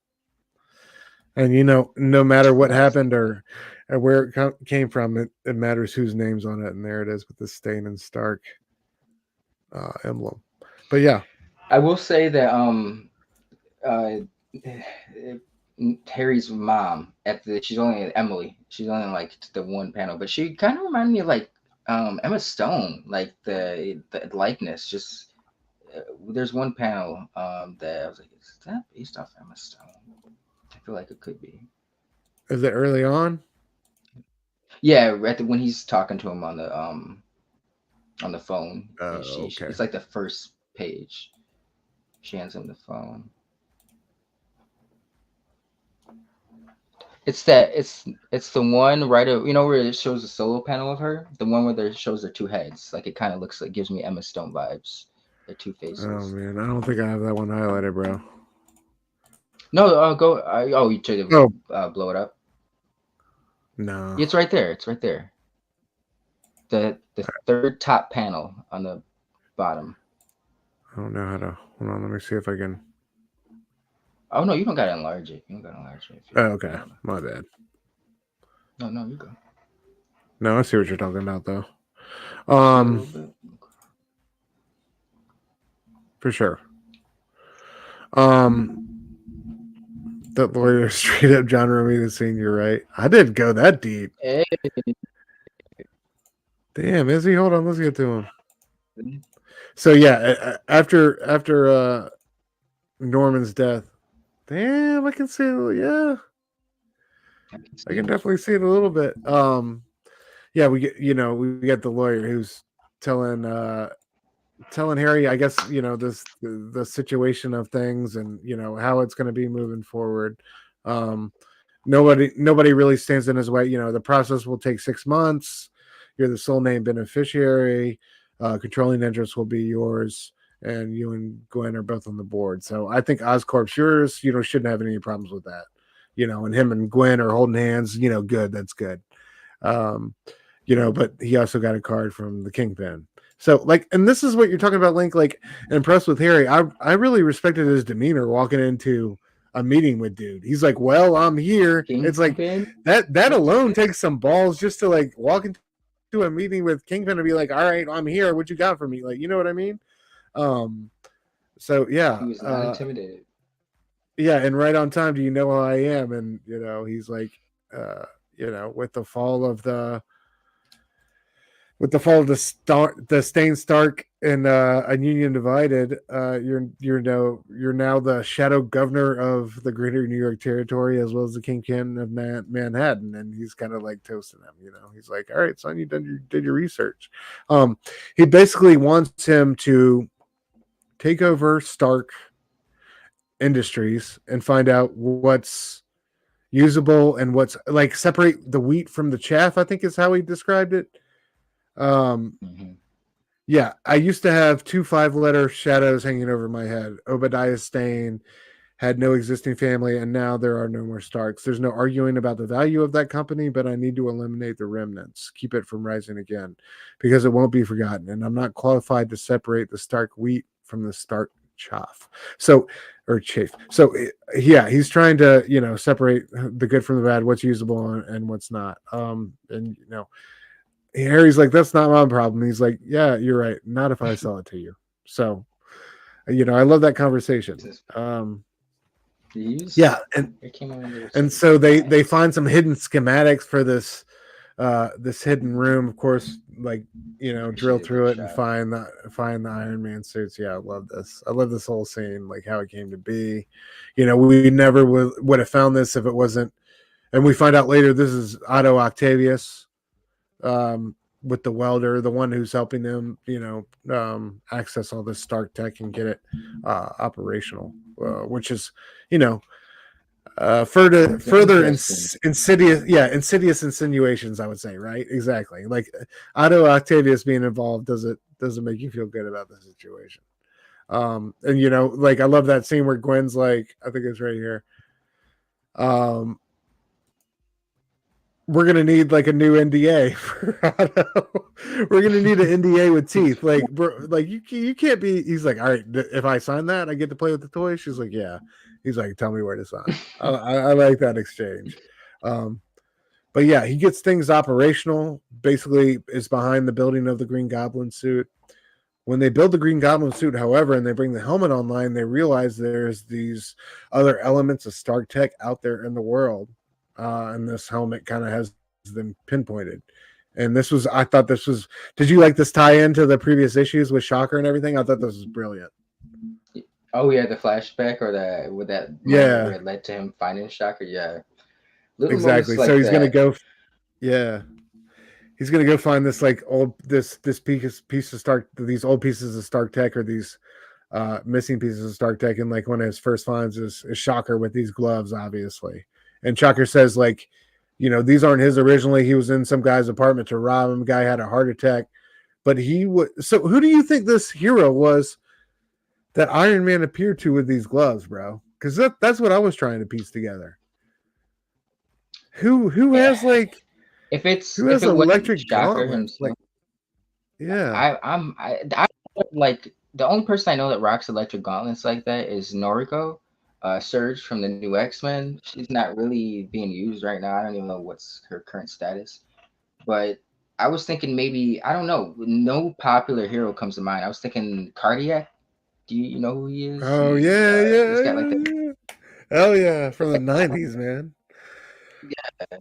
And no matter what nice. happened or where it came from, it matters whose name's on it, and there it is with the Stain and Stark emblem. But yeah, I will say that uh Harry's mom she's only Emily. She's only in like the one panel, but she kind of reminded me of like Emma Stone, like the likeness. Just there's one panel that I was like, is that based off Emma Stone? I feel like it could be. is it early on? Yeah, when he's talking to him on the phone, and Okay. it's like the first page. She hands him the phone. It's the one right where it shows the solo panel of her, the one where there shows her two heads. Like it kind of looks like gives me Emma Stone vibes. The two Oh faces. man, I don't think I have that one highlighted, bro. No, go. You tried to Oh blow it up. no, It's right there. It's right there. The third top panel on the bottom. I don't know how to. Hold on, let me see if I can. Oh no, you don't gotta enlarge it. You don't gotta enlarge it. Oh, okay, my bad. No, you go. No, I see what you're talking about though. See it a little bit. For sure. That lawyer straight up John Romita Senior, right? I didn't go that deep. Hey. Damn, is he? Hold on, let's get to him. So yeah, after Norman's death, damn, I can see it. Yeah, I can definitely see it a little bit. Yeah, we get the lawyer who's telling telling Harry, I guess, the situation of things and how it's going to be moving forward. Um, nobody really stands in his way. The process will take 6 months. You're the sole name beneficiary. Controlling interest will be yours, and you and Gwen are both on the board. So I think Oscorp's yours. Shouldn't have any problems with that. And him and Gwen are holding hands. Good. That's good. Um, but he also got a card from the Kingpin. So, and this is what you're talking about, Link. Impressed with Harry. I really respected his demeanor walking into a meeting with dude. He's like, "Well, I'm here." It's like that alone takes some balls just to walk into a meeting with Kingpin and be like, "All right, I'm here. What you got for me?" You know what I mean? So yeah, he was not intimidated. Yeah, and right on time. Do you know who I am? And he's like, with the fall of the the Stain Stark and a Union Divided, you're now the shadow governor of the greater New York territory as well as the kingpin of Manhattan, and he's kind of toasting him. He's like, "All right, son, you did your research." He basically wants him to take over Stark Industries and find out what's usable and what's separate the wheat from the chaff, I think is how he described it. Yeah, I used to have 2 5-letter shadows hanging over my head. Obadiah Stane had no existing family, and now there are no more Starks. There's no arguing about the value of that company, but I need to eliminate the remnants, keep it from rising again, because it won't be forgotten. And I'm not qualified to separate the Stark wheat from the Stark chaff. Or chaff. So yeah, he's trying to separate the good from the bad, what's usable and what's not. And Harry's like, "That's not my problem." He's like, "Yeah, you're right. Not if I sell it to you." So, I love that conversation. Yeah, and so they find some hidden schematics for this hidden room. Of course, drill through it and find the Iron Man suits. Yeah, I love this. I love this whole scene, how it came to be. We never would have found this if it wasn't. And we find out later this is Otto Octavius. With the welder, the one who's helping them, access all this Stark tech and get it operational, which is, further insidious insinuations, I would say, right? Exactly. Otto Octavius being involved doesn't make you feel good about the situation. And I love that scene where Gwen's like, I think it's right here. We're gonna need a new NDA for Otto. We're gonna need an NDA with teeth. Bro, you can't be. He's like, "All right, if I sign that, I get to play with the toy." She's like, "Yeah." He's like, "Tell me where to sign." I like that exchange. But yeah, he gets things operational. Basically, is behind the building of the Green Goblin suit. When they build the Green Goblin suit, however, and they bring the helmet online, they realize there's these other elements of Stark tech out there in the world. And this helmet kind of has them pinpointed. And I thought this was, did you like this tie into the previous issues with Shocker and everything? I thought this was brilliant. Oh yeah, the flashback or where it led to him finding Shocker. Yeah, exactly. So he's gonna go. Yeah, he's gonna go find this this piece of Stark, these old pieces of Stark tech, or these missing pieces of Stark tech, and one of his first finds is Shocker with these gloves, obviously. And Shocker says, these aren't his originally. He was in some guy's apartment to rob him. Guy had a heart attack. But he would. So who do you think this hero was that Iron Man appeared to with these gloves, bro? Because that's what I was trying to piece together. Who has if it's who has electric Shocker himself? Yeah. I the only person I know that rocks electric gauntlets like that is Noriko. Surge from the new X-Men. She's not really being used right now. I don't even know what's her current status. But I was thinking maybe, I don't know, no popular hero comes to mind. I was thinking Cardiac. Do you know who he is? Oh, yeah. He's got hell yeah, from the 90s, man. Yeah.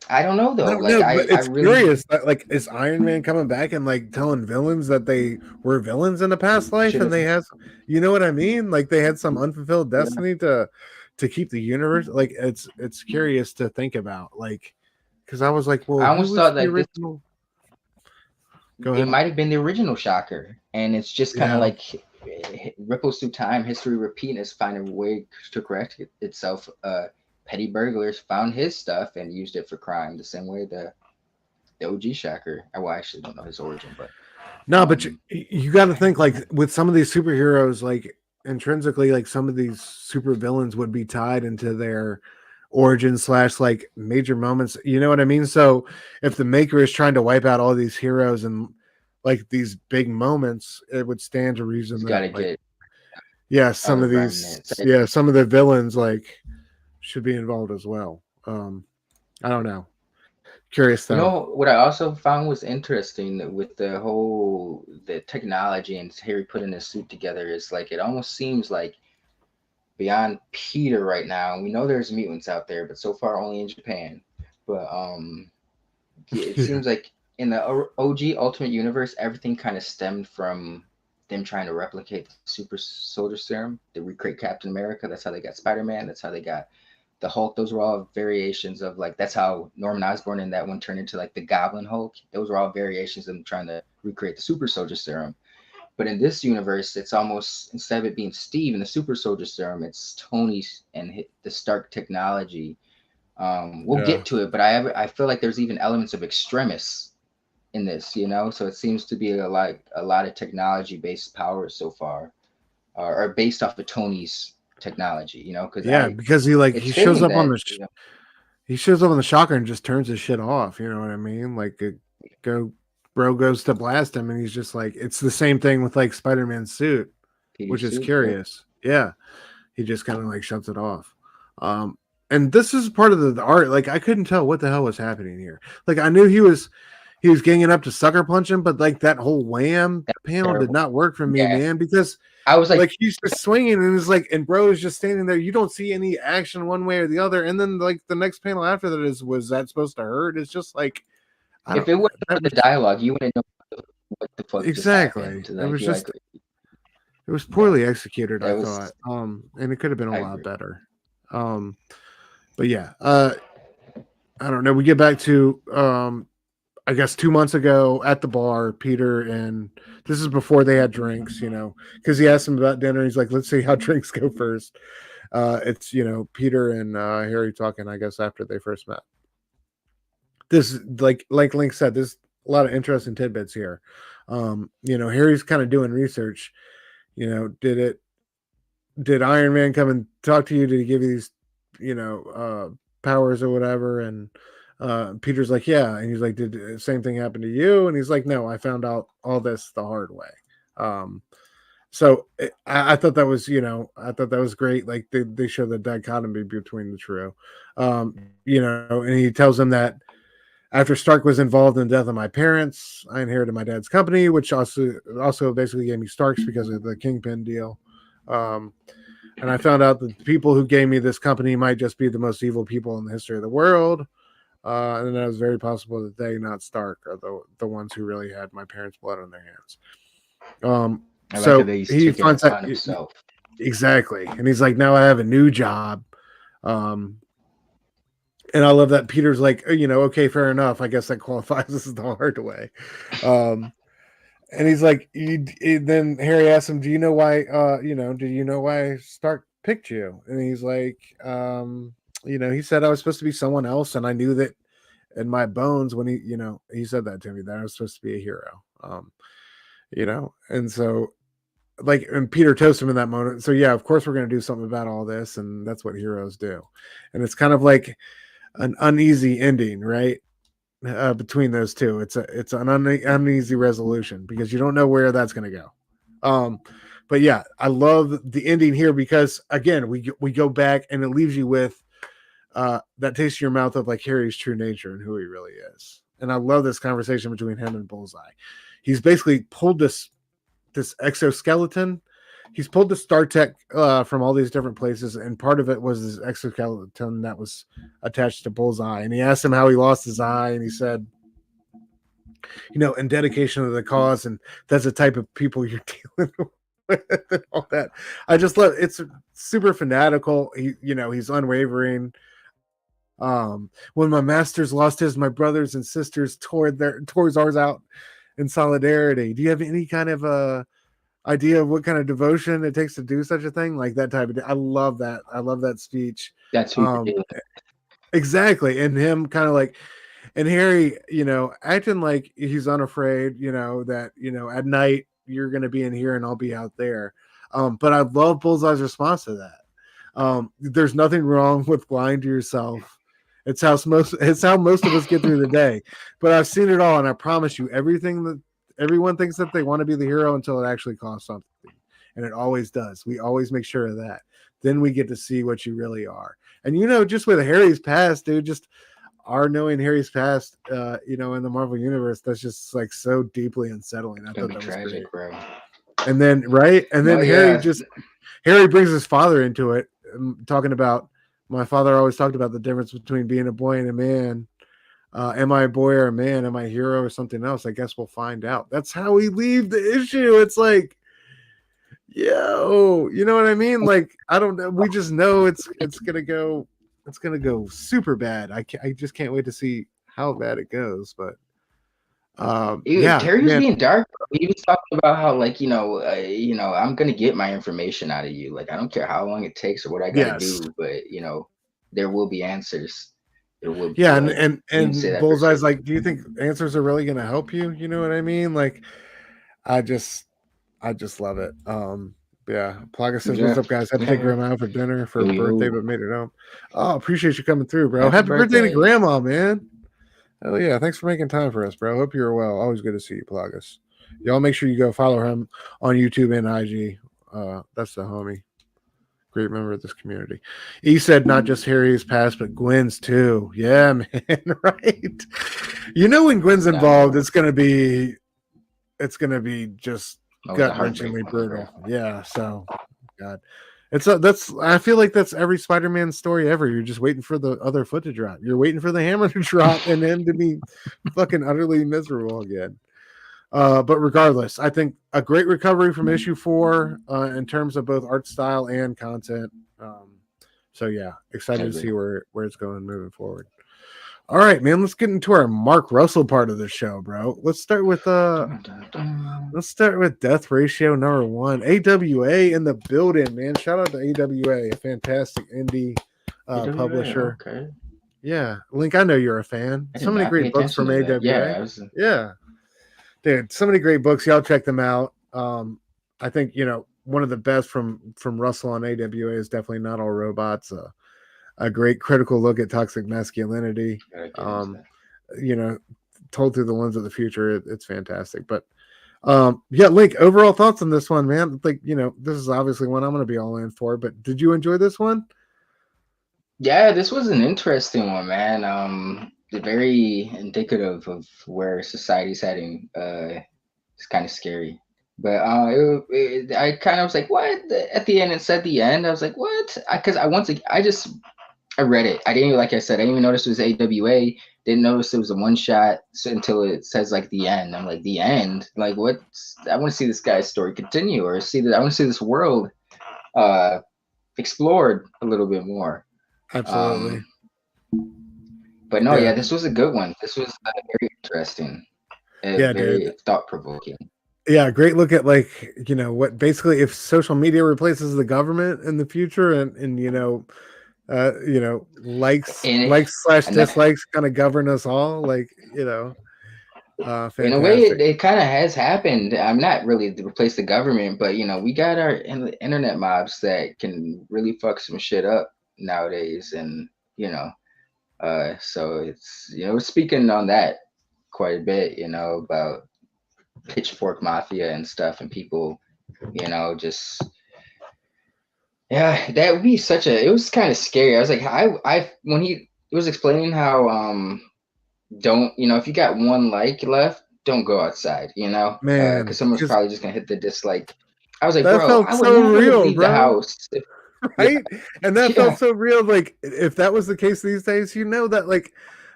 I don't know though. But it's curious that is Iron Man coming back and telling villains that they were villains in a past life and they have, you know what I mean? They had some unfulfilled destiny to keep the universe. It's curious to think about. Because I was like, well, I almost thought the original. Go It ahead. might have been the original Shocker, and it's just kind of Yeah. like ripples through time, history repeating, is finding a way to correct itself. Petty burglars found his stuff and used it for crime, the same way the OG Shocker. Well, I actually don't know his origin, but No, but um, you got to think like with some of these superheroes, like intrinsically, like some of these super villains would be tied into their origin slash like major moments. You know what I mean? So if the maker is trying to wipe out all these heroes and like these big moments, it would stand to reason he's got that to like get some other of these remnants. some of the villains like should be involved as well. I don't know. Curious You though. know what I also found was interesting with the technology and Harry putting his suit together is like it almost seems like beyond Peter right now. We know there's mutants out there, but so far only in Japan. But it Yeah. seems like in the OG Ultimate Universe, everything kind of stemmed from them trying to replicate the super soldier serum. They recreate Captain America. That's how they got Spider Man. That's how they got the Hulk. Those were all variations of like that's how Norman Osborn in that one turned into like the Goblin Hulk. Those were all variations of them trying to recreate the super soldier serum. But in this universe, it's almost instead of it being Steve and the super soldier serum, it's Tony and the Stark technology. We'll Yeah. get to it, but I feel like there's even elements of extremis in this, you know. So it seems to be a lot of technology based powers so far, are based off of Tony's technology, you know, because Yeah, I because it's he shows fitting up on that the he shows up on the shocker and just turns his shit off. You know what I mean? Like, go, bro goes to blast him, and he's just like, it's the same thing with like Spider Man's suit, Peter which is suit. Yep. curious. Yeah, he just kind of like shuts it off. Um, and this is part of the art. Like, I couldn't tell what the hell was happening here. Like, I knew he was ganging up to sucker punch him, but like that whole wham That was panel did terrible. not work for me, Yeah, man, because I was like, like he's just swinging and it's like and bro is just standing there. You don't see any action one way or the other. And then like the next panel after that is was that supposed to hurt? It's just like I if don't it wasn't that for the was dialogue, you wouldn't know what the fuck just exactly. happened. Like you're like, It was yeah, poorly executed, I that thought. was. And it could have been a I lot agree. better. Um but yeah, I don't know. We get back to I guess 2 months ago at the bar, Peter and this is before they had drinks, you know, because he asked him about dinner. He's like, let's see how drinks go first. It's Peter and Harry talking, I guess, after they first met. This like Link said, there's a lot of interesting tidbits here. Harry's kind of doing research. Did Iron Man come and talk to you? Did he give you these, powers or whatever? And Peter's like, yeah, and he's like, did the same thing happen to you? And he's like, no, I found out all this the hard way. Um, I thought that was, I thought that was great. Like they show the dichotomy between the two. And he tells him that after Stark was involved in the death of my parents, I inherited my dad's company, which also basically gave me Starks because of the Kingpin deal. Um, and I found out that the people who gave me this company might just be the most evil people in the history of the world. And it was very possible that they, not Stark, are the ones who really had my parents' blood on their hands. I like how So he's he taking it finds that upon himself. exactly, and he's like, now I have a new job. Um, and I love that Peter's like, okay, fair enough. I guess that qualifies as the hard way. And he's like, then Harry asks him, do you know why? Do you know why Stark picked you? And he's like, he said I was supposed to be someone else, and I knew that in my bones when he said that to me that I was supposed to be a hero. And so like and Peter toasts him in that moment. So yeah, of course we're gonna do something about all this, and that's what heroes do. And it's kind of like an uneasy ending, right? Between those two, it's an uneasy resolution because you don't know where that's gonna go. But yeah, I love the ending here because again, we go back and it leaves you with that taste in your mouth of like Harry's true nature and who he really is. And I love this conversation between him and Bullseye. He's basically pulled this exoskeleton. He's pulled the Star Tech from all these different places, and part of it was this exoskeleton that was attached to Bullseye. And he asked him how he lost his eye, and he said, in dedication to the cause, and that's the type of people you're dealing with and all that. I just love it's super fanatical. He's unwavering. When my masters lost his, my brothers and sisters tore ours out. in solidarity. Do you have any kind of idea of what kind of devotion it takes to do such a thing? Like that type of I love that. I love that speech. That's who you're dealing. Exactly. And him kind of like, and Harry, acting like he's unafraid, that, at night you're going to be in here and I'll be out there. But I love Bullseye's response to that. There's nothing wrong with lying to yourself. It's how most of us get through the day. But I've seen it all, and I promise you, everything that everyone thinks that they want to be the hero until it actually costs something, and it always does. We always make sure of that. Then we get to see what you really are. And just with Harry's past, dude, just our knowing Harry's past, in the Marvel universe, that's just like so deeply unsettling. I thought that was tragic, great. Bro. And then Harry brings his father into it, talking about my father always talked about the difference between being a boy and a man. Am I a boy or a man? Am I a hero or something else? I guess we'll find out. That's how we leave the issue. It's like, yo, you know what I mean? Like, I don't know. We just know it's gonna go super bad. I just can't wait to see how bad it goes. But Terry was being dark. He was talking about how, like, I'm gonna get my information out of you. Like, I don't care how long it takes or what I gotta do, but there will be answers. There will be. Yeah, and Bullseye's like, do you think answers are really gonna help you? You know what I mean? Like, I just love it. Yeah, Plaga says, "What's up, guys? Had to take Grandma out for dinner for her birthday, but made it home." Oh, appreciate you coming through, bro. Happy birthday to Grandma, man. Hell yeah, thanks for making time for us, bro. Hope you're well. Always good to see you, Plagas. Y'all make sure you go follow him on YouTube and IG. That's the homie. Great member of this community. He said not just Harry's past, but Gwen's too. Yeah, man, right? When Gwen's involved, it's gonna be just gut-wrenchingly brutal. Yeah, so God. I feel like that's every Spider-Man story ever. You're just waiting for the other foot to drop. You're waiting for the hammer to drop and him to be fucking utterly miserable again. But regardless, I think a great recovery from issue 4 in terms of both art style and content. So yeah, excited to see where it's going moving forward. All right, man, let's get into our Mark Russell part of the show, bro. Let's start with Death Ratio number 1. AWA in the building, man. Shout out to AWA, a fantastic indie publisher. Okay. Yeah, Link, I know you're a fan. So many great books from AWA. Yeah. Dude, so many great books. Y'all check them out. I think, one of the best from Russell on AWA is definitely Not All Robots. A great critical look at toxic masculinity, told through the lens of the future. It's fantastic. But Link, overall thoughts on this one, man? Like, this is obviously one I'm going to be all in for, but did you enjoy this one? Yeah, this was an interesting one, man. Very indicative of where society's heading. It's kind of scary. But I kind of was like, what? At the end, it said the end. I was like, what? Because I read it. I didn't even, like I said, I didn't even notice it was AWA. Didn't notice it was a one shot until it says like the end. I'm like, the end? Like, what? I want to see this guy's story continue, or I want to see this world explored a little bit more. Absolutely. But no, yeah, this was a good one. This was very interesting. Very thought provoking. Yeah, great look at what basically if social media replaces the government in the future, and likes/dislikes kind of govern us all, in a way it kind of has happened. I'm not really to replace the government, but we got our internet mobs that can really fuck some shit up nowadays, and so it's speaking on that quite a bit, about pitchfork mafia and stuff, and people just that would be it was kind of scary. I was like, I when he was explaining how don't if you got one like left, don't go outside, man, because someone's probably just gonna hit the dislike. I was like, that bro, I would never leave the house. Right? And that felt so real. Like, if that was the case these days, that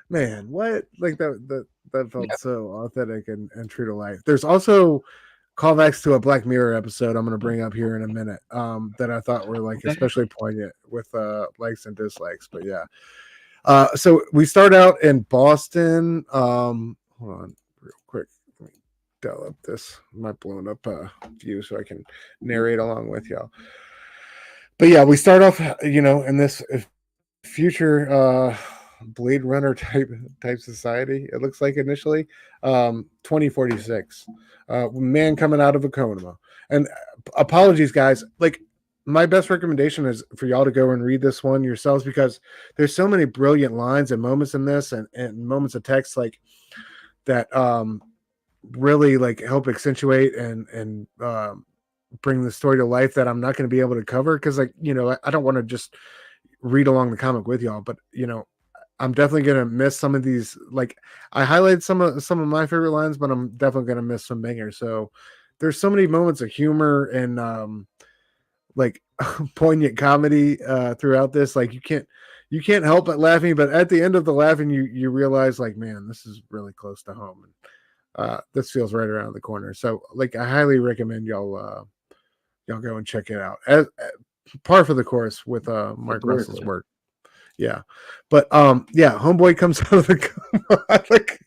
man, what? Like that felt so authentic and true to life. There's also callbacks to a Black Mirror episode I'm going to bring up here in a minute that I thought were especially poignant with likes and dislikes. But yeah. So we start out in Boston. Hold on real quick. this my blown up view so I can narrate along with y'all. But yeah, we start off, in this future Blade Runner type society. It looks like initially, 2046, man coming out of a coma. And apologies, guys. Like, my best recommendation is for y'all to go and read this one yourselves, because there's so many brilliant lines and moments in this, and moments of text like that really like help accentuate and bring the story to life that I'm not going to be able to cover, because I don't want to just read along the comic with y'all, but I'm definitely gonna miss some of these. Like, I highlighted some of my favorite lines, but I'm definitely gonna miss some bangers. So there's so many moments of humor and like poignant comedy throughout this. Like, you can't help but laughing, but at the end of the laughing, you realize, like, man, this is really close to home, and this feels right around the corner. So, like, I highly recommend y'all go and check it out. As par for the course with Mark Russell's work. Yeah. But homeboy comes out of the coma. Like,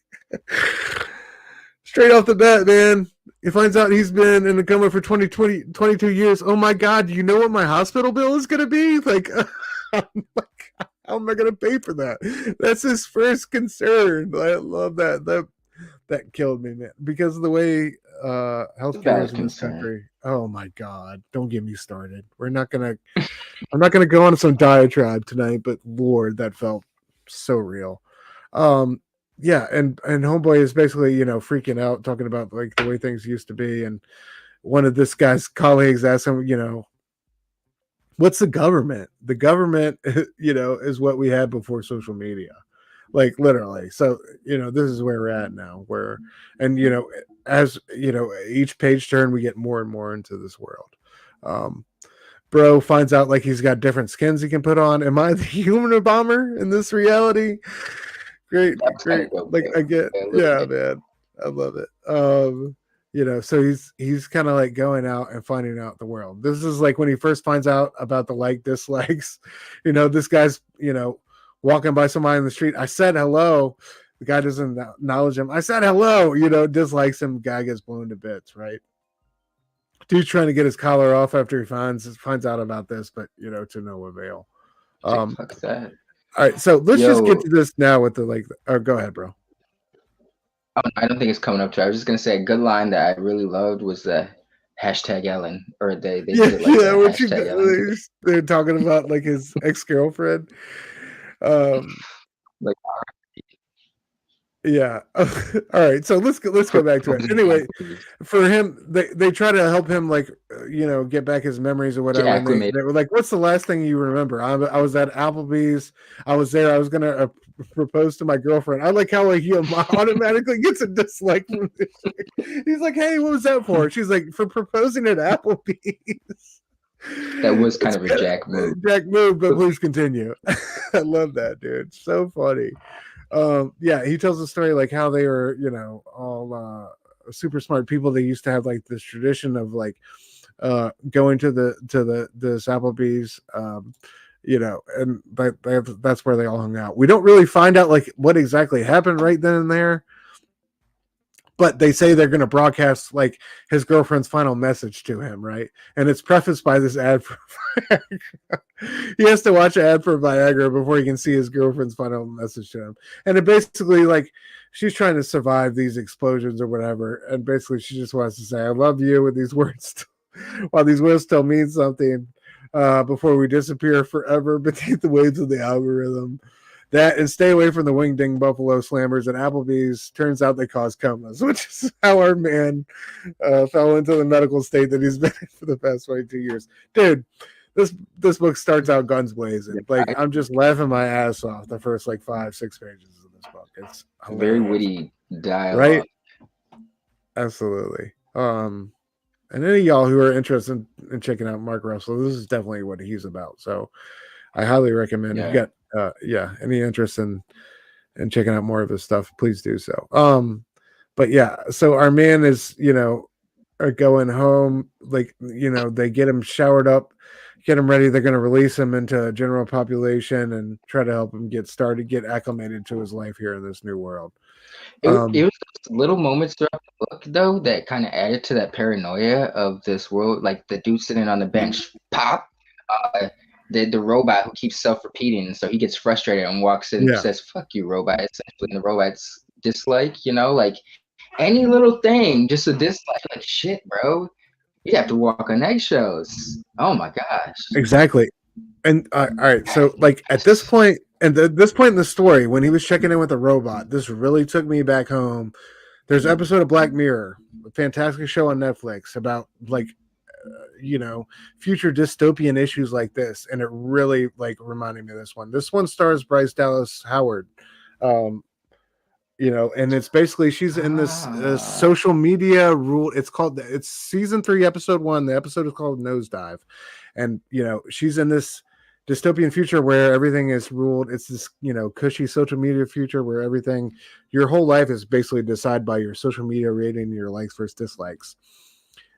straight off the bat, man, he finds out he's been in the coma for 22 years. Oh my God, do you know what my hospital bill is gonna be? Like, how am I gonna pay for that? That's his first concern. I love that. That killed me, man, because of the way healthcare is in this country. Oh my God, don't get me started. I'm not gonna go on some diatribe tonight, but Lord, that felt so real. Yeah, and homeboy is basically, freaking out, talking about like the way things used to be, and one of this guy's colleagues asked him, what's the government? The government, is what we had before social media. Like, literally. So, this is where we're at now, and as each page turn, we get more and more into this world. Bro finds out like he's got different skins he can put on. Am I the human bomber in this reality? Great. Like, I get, yeah, man, I love it. So he's kind of like going out and finding out the world. This is like when he first finds out about the dislikes. This guy's walking by somebody in the street. I said hello. The guy doesn't acknowledge him. I said hello. Dislikes him. Guy gets blown to bits. Right. Dude's trying to get his collar off after he finds out about this, but to no avail. Fuck that. All right, so let's just get to this now with the go ahead, bro. I don't think it's coming up to. I was just gonna say a good line that I really loved was the hashtag Ellen, or they did like hashtag Ellen. They're talking about like his ex-girlfriend. Like, yeah. All right, so let's go back to it. Anyway, for him, they try to help him get back his memories or whatever. And they were like, "What's the last thing you remember?" I was at Applebee's. I was there. I was gonna propose to my girlfriend. I like how he automatically gets a dislike from this. He's like, "Hey, what was that for?" She's like, "For proposing at Applebee's." That was kind of a Jack move. But please continue. I love that, dude. So funny. He tells the story like how they were, all super smart people. They used to have like this tradition of like going to this Applebee's, and that's where they all hung out. We don't really find out like what exactly happened right then and there, but they say they're going to broadcast like his girlfriend's final message to him, right? And it's prefaced by this ad for Viagra. He has to watch an ad for Viagra before he can see his girlfriend's final message to him. And it basically like she's trying to survive these explosions or whatever, and basically she just wants to say "I love you" with these words, while these words still mean something, before we disappear forever beneath the waves of the algorithm. That and stay away from the wing-ding buffalo slammers at Applebee's. Turns out they cause comas, which is how our man fell into the medical state that he's been in for the past 22 years. Dude, this book starts out guns blazing. Like, I'm just laughing my ass off the first like 5-6 pages of this book. It's very witty dialogue. Right? Absolutely. And any of y'all who are interested in checking out Mark Russell, this is definitely what he's about. So I highly recommend if you got any interest in checking out more of his stuff, please do so. But yeah, so our man is, are going home. Like, you know, they get him showered up, get him ready. They're going to release him into general population and try to help him get started, get acclimated to his life here in this new world. It was those little moments throughout the book, though, that kind of added to that paranoia of this world. Like the dude sitting on the bench, pop. The robot who keeps self-repeating, so he gets frustrated and walks in and says, "Fuck you, robot." Essentially, and the robot's dislike, you know, like any little thing, just a dislike. Like, shit, bro, you have to walk on eggshells. Oh my gosh. Exactly. And all right, so like at this point, and this point in the story, when he was checking in with the robot, this really took me back home. There's an episode of Black Mirror, a fantastic show on Netflix about like, you know, future dystopian issues like this, and it really like reminded me of this one. This one stars Bryce Dallas Howard, you know, and it's basically she's in this social media rule. It's season 3, episode 1. The episode is called Nosedive, and you know she's in this dystopian future where everything is ruled. It's this, you know, cushy social media future where everything, your whole life is basically decided by your social media rating, your likes versus dislikes.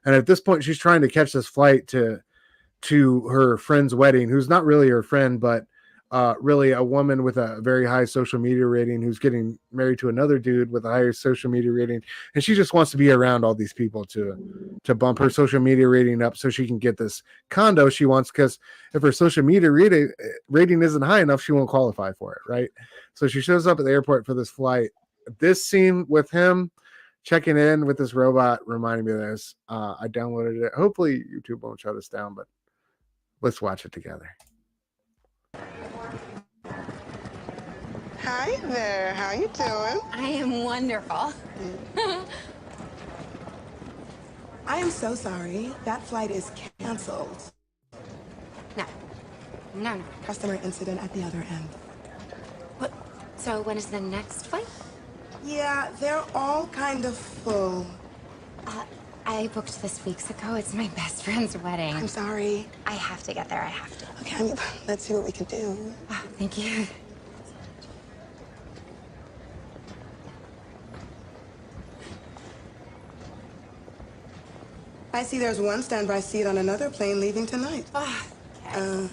And at this point, she's trying to catch this flight to her friend's wedding, who's not really her friend, but really a woman with a very high social media rating who's getting married to another dude with a higher social media rating. And she just wants to be around all these people to bump her social media rating up so she can get this condo she wants, because if her social media rating isn't high enough, she won't qualify for it, right? So she shows up at the airport for this flight. This scene with him checking in with this robot reminded me of this. I downloaded it. Hopefully YouTube won't shut us down, but let's watch it together. Hi there, how you doing? I am wonderful. I am so sorry. That flight is canceled. No. Customer incident at the other end. What? So when is the next flight? Yeah, they're all kind of full. I booked this weeks ago. It's my best friend's wedding. I'm sorry. I have to get there. I have to. Okay, let's see what we can do. Oh, thank you. I see there's one standby seat on another plane leaving tonight. Oh, okay.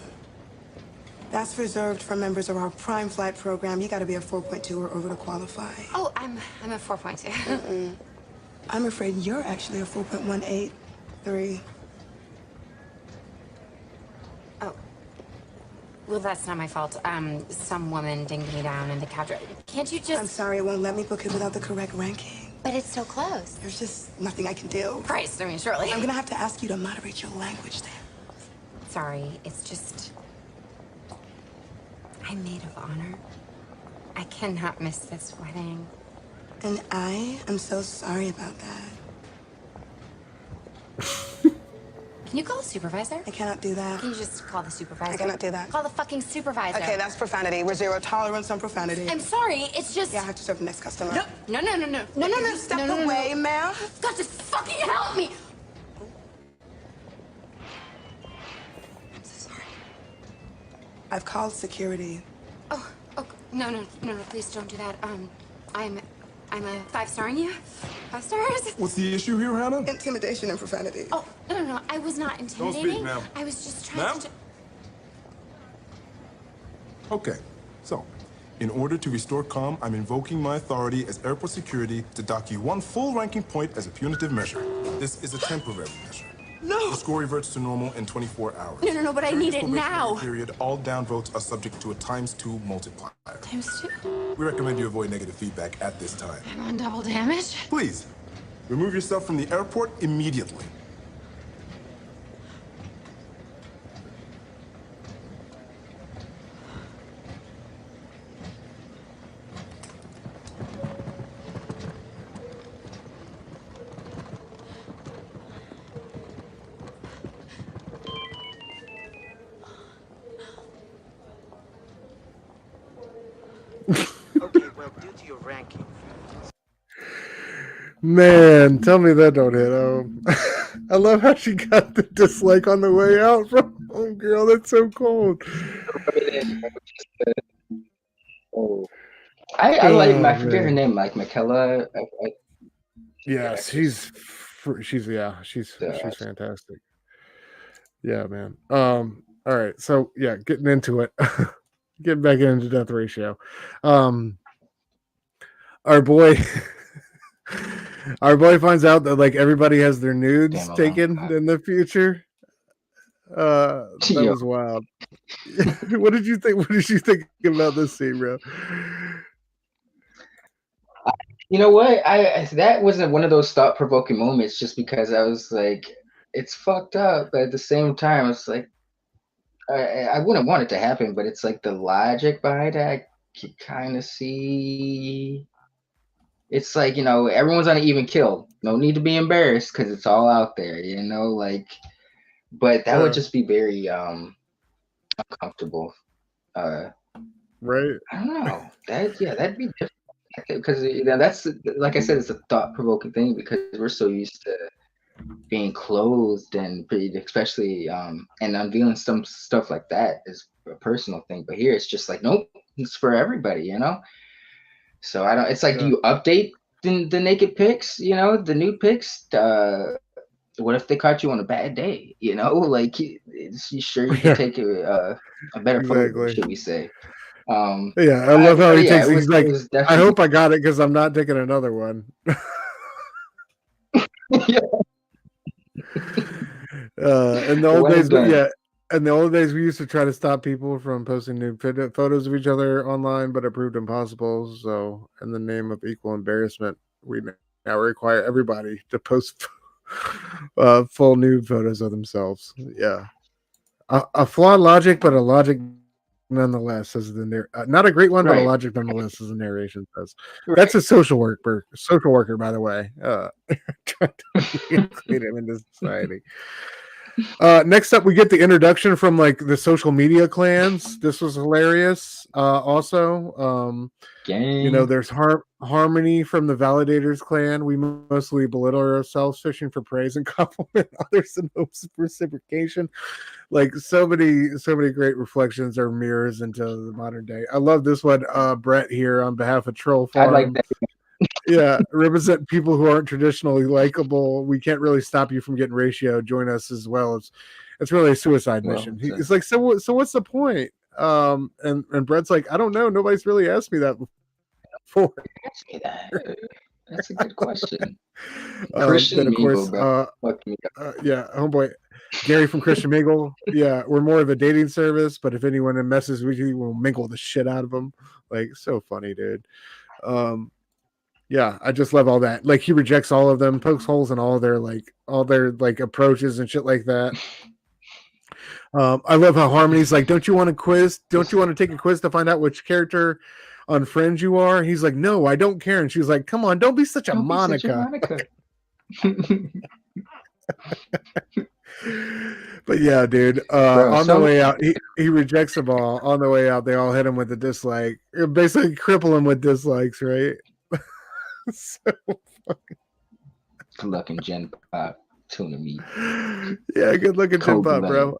That's reserved for members of our Prime Flight program. You gotta be a 4.2 or over to qualify. Oh, I'm a 4.2. I'm afraid you're actually a 4.183. Oh. Well, that's not my fault. Some woman dinged me down in the couch. Can't you just... I'm sorry, it won't let me book it without the correct ranking. But it's so close. There's just nothing I can do. Christ, I mean, surely. I'm gonna have to ask you to moderate your language then. Sorry, it's just... I'm maid of honor. I cannot miss this wedding. And I am so sorry about that. Can you call the supervisor? I cannot do that. Can you just call the supervisor? I cannot do that. Call the fucking supervisor. Okay, that's profanity. We're zero tolerance on profanity. I'm sorry, it's just... Yeah, I have to serve the next customer. No. Step away, ma'am. You've got to fucking help me. I'm so sorry. I've called security. Oh, no, please don't do that. I'm a 5-starring you. 5 stars. What's the issue here, Hannah? Intimidation and profanity. Oh, no. I was not intimidating. Don't speak, ma'am. I was just trying to... Okay, so, in order to restore calm, I'm invoking my authority as airport security to dock you 1 full ranking point as a punitive measure. This is a temporary measure. No! The score reverts to normal in 24 hours. No, but I need it now. Period, all down votes are subject to a ×2 multiplier. ×2? We recommend you avoid negative feedback at this time. I'm on double damage. Please, remove yourself from the airport immediately. Okay, well, due to your ranking. Man, tell me that don't hit home. I love how she got the dislike on the way out from home, girl. That's so cold. Oh, I like. I forget her name. Like Michaela. Yes, she's she's So, fantastic. Yeah, man. All right, so yeah, getting into it, getting back into Death Ratio. Our boy, our boy finds out that like everybody has their nudes damn, taken in the future. That yo, was wild. What did you think? What did you think about this scene, bro? you know what? That wasn't one of those thought provoking moments, just because I was like, it's fucked up, but at the same time, it's like I wouldn't want it to happen, but it's like the logic behind it. I can kind of see. It's like, everyone's on an even kill. No need to be embarrassed because it's all out there, like. But that would just be very uncomfortable. Right? I don't know. That'd be different because that's, like I said, it's a thought provoking thing because we're so used to being clothed and especially and unveiling some stuff like that is a personal thing. But here it's just like, nope, it's for everybody, So I don't. It's like, do you update the naked pics? The nude pics. What if they caught you on a bad day? Like, you sure you can take a better photo, should we say? Yeah, I love how he takes. He's like, it was I definitely, hope I got it because I'm not taking another one. yeah. In the old Well days, done. yeah. In the old days, we used to try to stop people from posting nude photos of each other online, but it proved impossible. So, in the name of equal embarrassment, we now require everybody to post full nude photos of themselves. Yeah, a flawed logic, but a logic nonetheless, as the not a great one, but a Right. logic nonetheless, as the narration says. Right. That's a social worker, by the way. Trying to include him into society. Next up, we get the introduction from like the social media clans. This was hilarious. Also, Gang. there's Harmony from the Validators clan. We mostly belittle ourselves, fishing for praise and compliment others in hopes of reciprocation. Like so many great reflections or mirrors into the modern day. I love this one. Brett here on behalf of Troll I Farm. like that. Yeah, represent people who aren't traditionally likable. We can't really stop you from getting ratio. Join us as well. It's really a suicide mission. It's like, so what's the point? And Brett's like, I don't know. Nobody's really asked me that before. Ask me that. That's a good question. Then Christian of course, Mingle, bro. Fuck me up. yeah, homeboy Gary from Christian Mingle. Yeah, we're more of a dating service, but if anyone messes with you, we'll mingle the shit out of them. Like, so funny, dude. Yeah, I just love all that. Like, he rejects all of them, pokes holes in all their approaches and shit like that. I love how Harmony's like, don't you want a quiz? Don't you want to take a quiz to find out which character on Friends you are? He's like, no, I don't care. And she's like, come on, don't be such a Monica. But yeah, dude, on the way out, he rejects them all. On the way out, they all hit him with a dislike. Basically cripple him with dislikes, right? So good looking Gen Pop tuna meat. Yeah, good looking Gen Pop, bro.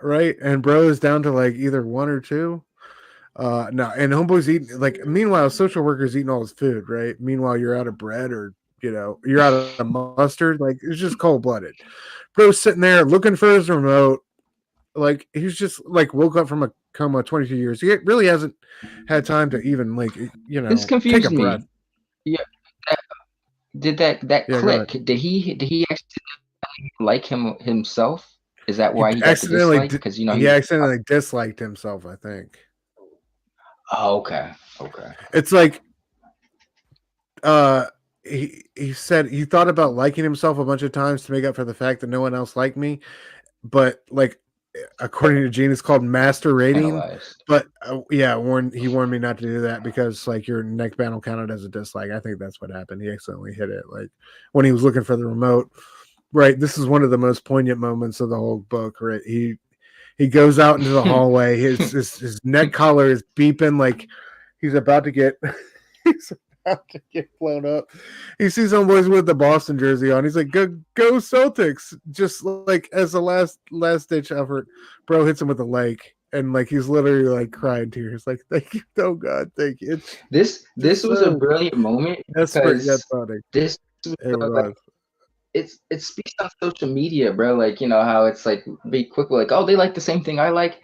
Right, and bro is down to like either one or two. No, and homeboy's eating like. Meanwhile, social worker's eating all his food, right? Meanwhile, you're out of bread or you're out of mustard. Like, it's just cold blooded. Bro's sitting there looking for his remote. Like, he's just like woke up from a coma 22 years. He really hasn't had time to even This confused take a breath. me. Yeah. Did that click? Did he actually like himself? Is that why he got the dislike? Because he accidentally disliked himself, I think. Oh, okay. It's like he said he thought about liking himself a bunch of times to make up for the fact that no one else liked me, but like according to Gene, it's called master rating. But he warned me not to do that because like your neck band will count it as a dislike. I think that's what happened. He accidentally hit it like when he was looking for the remote. Right. This is one of the most poignant moments of the whole book. Right. He goes out into the hallway. His neck collar is beeping like he's about to get blown up. He sees some boys with the Boston jersey on. He's like, go Celtics. Just like as a last ditch effort, bro hits him with a leg. And like he's literally like crying tears. Like, thank you. Oh God, thank you. This was a brilliant moment. That's pretty funny. This was it speaks on social media, bro. Like, you know how it's like be quick, like, oh, they like the same thing I like.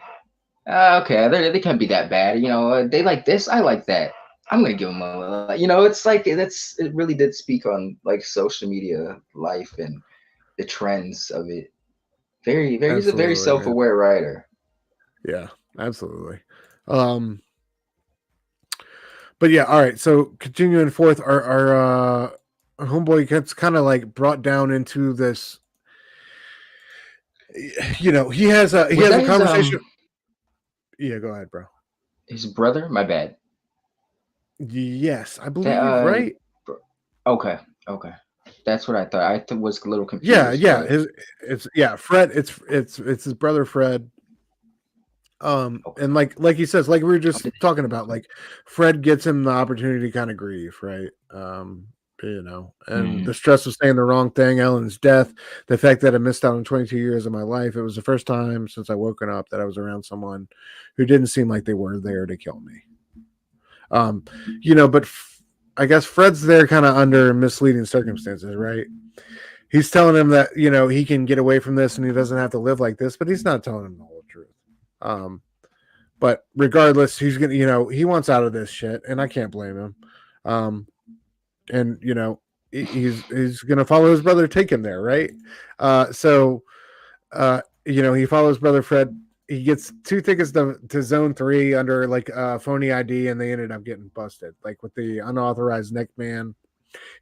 Okay, they can't be that bad. You know, they like this, I like that. I'm gonna give them a, you know, it's like it really did speak on like social media life and the trends of it. He's a very Absolutely, man. self-aware writer. Yeah, absolutely. But yeah, all right. So continuing forth, our homeboy gets kind of like brought down into this. You know, he has a conversation. Yeah, go ahead, bro. His brother, my bad. Yes, I believe, right? Okay, that's what I thought. I was a little confused. Yeah. Fred. It's his brother Fred. Okay. And like he says, like we were just talking about, like Fred gets him the opportunity to kind of grieve, right? You know, and the stress of saying the wrong thing, Ellen's death, the fact that I missed out on 22 years of my life. It was the first time since I woken up that I was around someone who didn't seem like they were there to kill me. You know, but I guess Fred's there kind of under misleading circumstances, right? He's telling him that, you know, he can get away from this and he doesn't have to live like this, but he's not telling him the whole truth. But regardless, he's gonna, you know, he wants out of this shit, and I can't blame him. And you know, he's gonna follow his brother, take him there, right? So you know, he follows brother Fred. He gets 2 tickets to Zone 3 under like phony ID, and they ended up getting busted, like with the unauthorized neck man.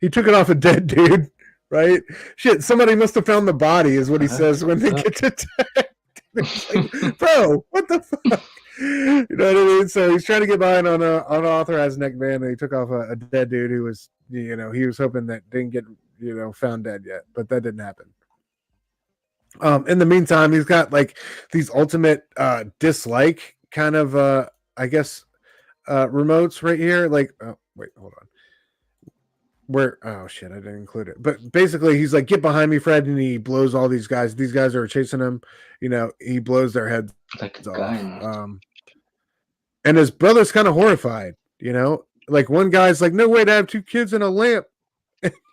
He took it off a dead dude, right? Shit, somebody must have found the body, is what he says when they get to tech. Like, bro, what the fuck? You know what I mean? So he's trying to get by on an unauthorized neck man, and he took off a dead dude who was, you know, he was hoping that didn't get, you know, found dead yet, but that didn't happen. In the meantime, he's got like these ultimate dislike kind of I guess remotes right here. Like, oh, wait, hold on. Where, oh shit, I didn't include it. But basically, he's like, get behind me, Fred, and he blows all these guys. These guys are chasing him. You know, he blows their heads like off. And his brother's kind of horrified. You know, like one guy's like, no, wait, I have 2 kids and a lamp.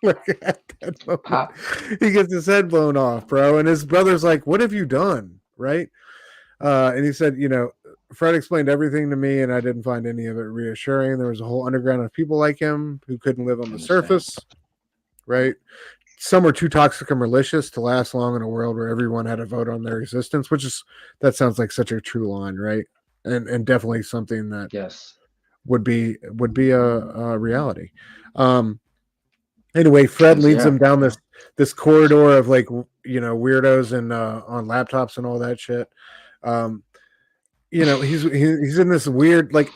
Look at that moment. Pop. He gets his head blown off, bro. And his brother's like, what have you done? Right? And he said, you know, Fred explained everything to me, and I didn't find any of it reassuring. There was a whole underground of people like him who couldn't live on the surface, right? Some were too toxic and malicious to last long in a world where everyone had a vote on their existence, that sounds like such a true line, right? And definitely something that would be a reality. Anyway, Fred leads them down this corridor of like, you know, weirdos and on laptops and all that shit. You know, he's in this weird like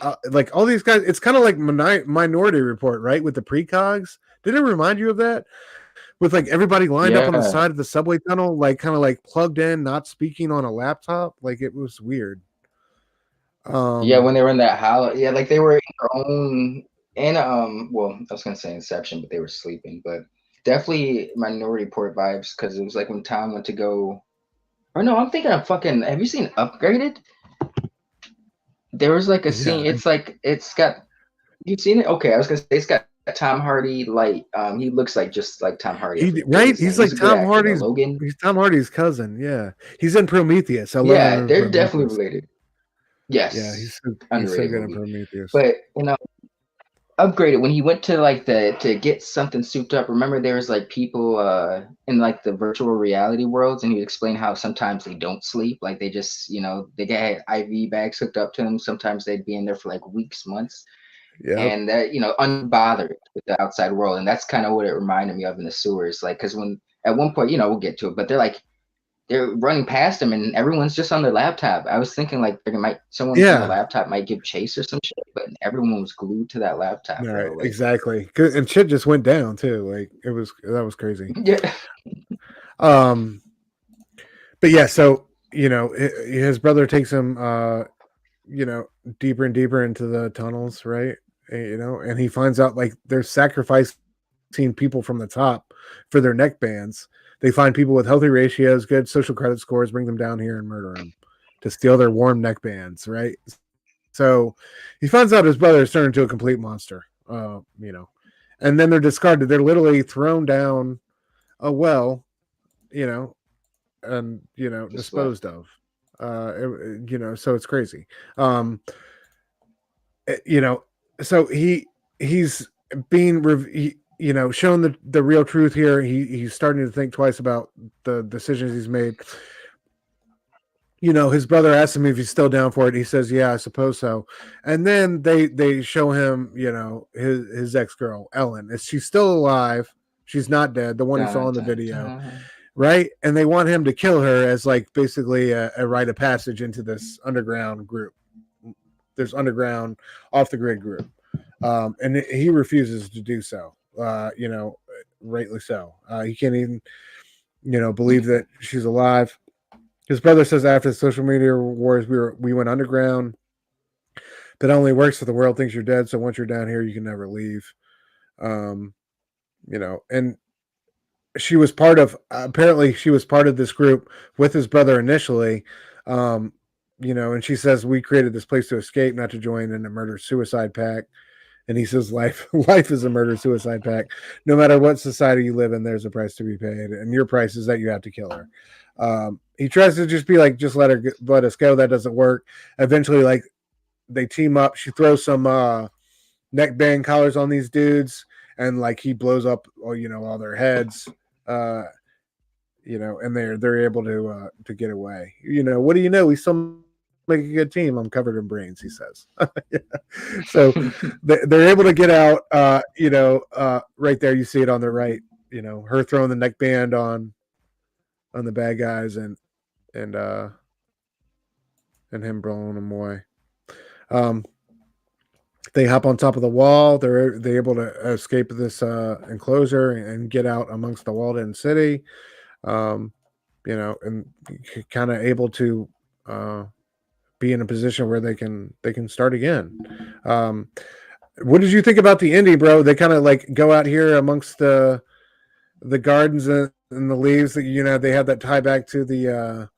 all these guys. It's kind of like Minority Report, right? With the precogs. Did it remind you of that? With like everybody lined up on the side of the subway tunnel, like kind of like plugged in, not speaking on a laptop. Like it was weird. Yeah, when they were in that hollow, yeah, like they were in their own. And well, I was gonna say Inception, but they were sleeping. But definitely Minority Report vibes, because it was like when Tom went to go. Or no, I'm thinking of fucking. Have you seen Upgraded? There was like a scene. It's like it's got. You've seen it? Okay, I was gonna say it's got Tom Hardy. Like he looks like just like Tom Hardy. Right? He's like Tom Hardy's Logan. He's Tom Hardy's cousin. Yeah, he's in Prometheus. Yeah, they're definitely related. Yes. Yeah, he's so good in Prometheus. But you know, Upgraded, when he went to like to get something souped up, remember there was like people in like the virtual reality worlds, and he explained how sometimes they don't sleep, like they just, you know, they get IV bags hooked up to them. Sometimes they'd be in there for like weeks, months, and that, you know, unbothered with the outside world. And that's kind of what it reminded me of in the sewers, like, because when at one point, you know, we'll get to it, but they're running past him and everyone's just on their laptop. I was thinking like someone on the laptop might give chase or some shit, but everyone was glued to that laptop. Right, like, exactly. And shit just went down too. Like that was crazy. Yeah. But yeah, so you know, his brother takes him you know, deeper and deeper into the tunnels, right? You know, and he finds out like they're sacrificing people from the top for their neck bands. They find people with healthy ratios, good social credit scores, bring them down here and murder them to steal their warm neck bands, right? So he finds out his brother is turned into a complete monster, you know, and then they're discarded. They're literally thrown down well, you know, and Just left. disposed of. So it's crazy. Um, you know, so he's being shown the real truth here. He's starting to think twice about the decisions he's made. His brother asks him if he's still down for it. He says, "Yeah, I suppose so." And then they show him, his ex-girl, Ellen. She's still alive. She's not dead. The one he saw in the video, right? And they want him to kill her as like basically a rite of passage into this underground group. There's underground off the grid group. And he refuses to do so. Rightly so. He can't even, believe that she's alive. His brother says after the social media wars, we went underground. That only works if the world thinks you're dead. So once you're down here, you can never leave. And she was apparently she was part of this group with his brother initially. And she says we created this place to escape, not to join in a murder-suicide pact. And he says life is a murder-suicide pact. No matter what society you live in, there's a price to be paid, and your price is that you have to kill her. He tries to just be like, just let us go. That doesn't work. Eventually, like they team up. She throws some neckband collars on these dudes, and like he blows up, all their heads. And they're able to get away. What do you know? We still make a good team. I'm covered in brains, he says. So they're able to get out. Right there, you see it on the right. Her throwing the neckband on the bad guys and him blowing them away. They hop on top of the wall. They're able to escape this enclosure and get out amongst the walled-in city. And kind of able to be in a position where they can start again. What did you think about the indie, bro? They kind of like go out here amongst the gardens and the leaves that they have that tie back to the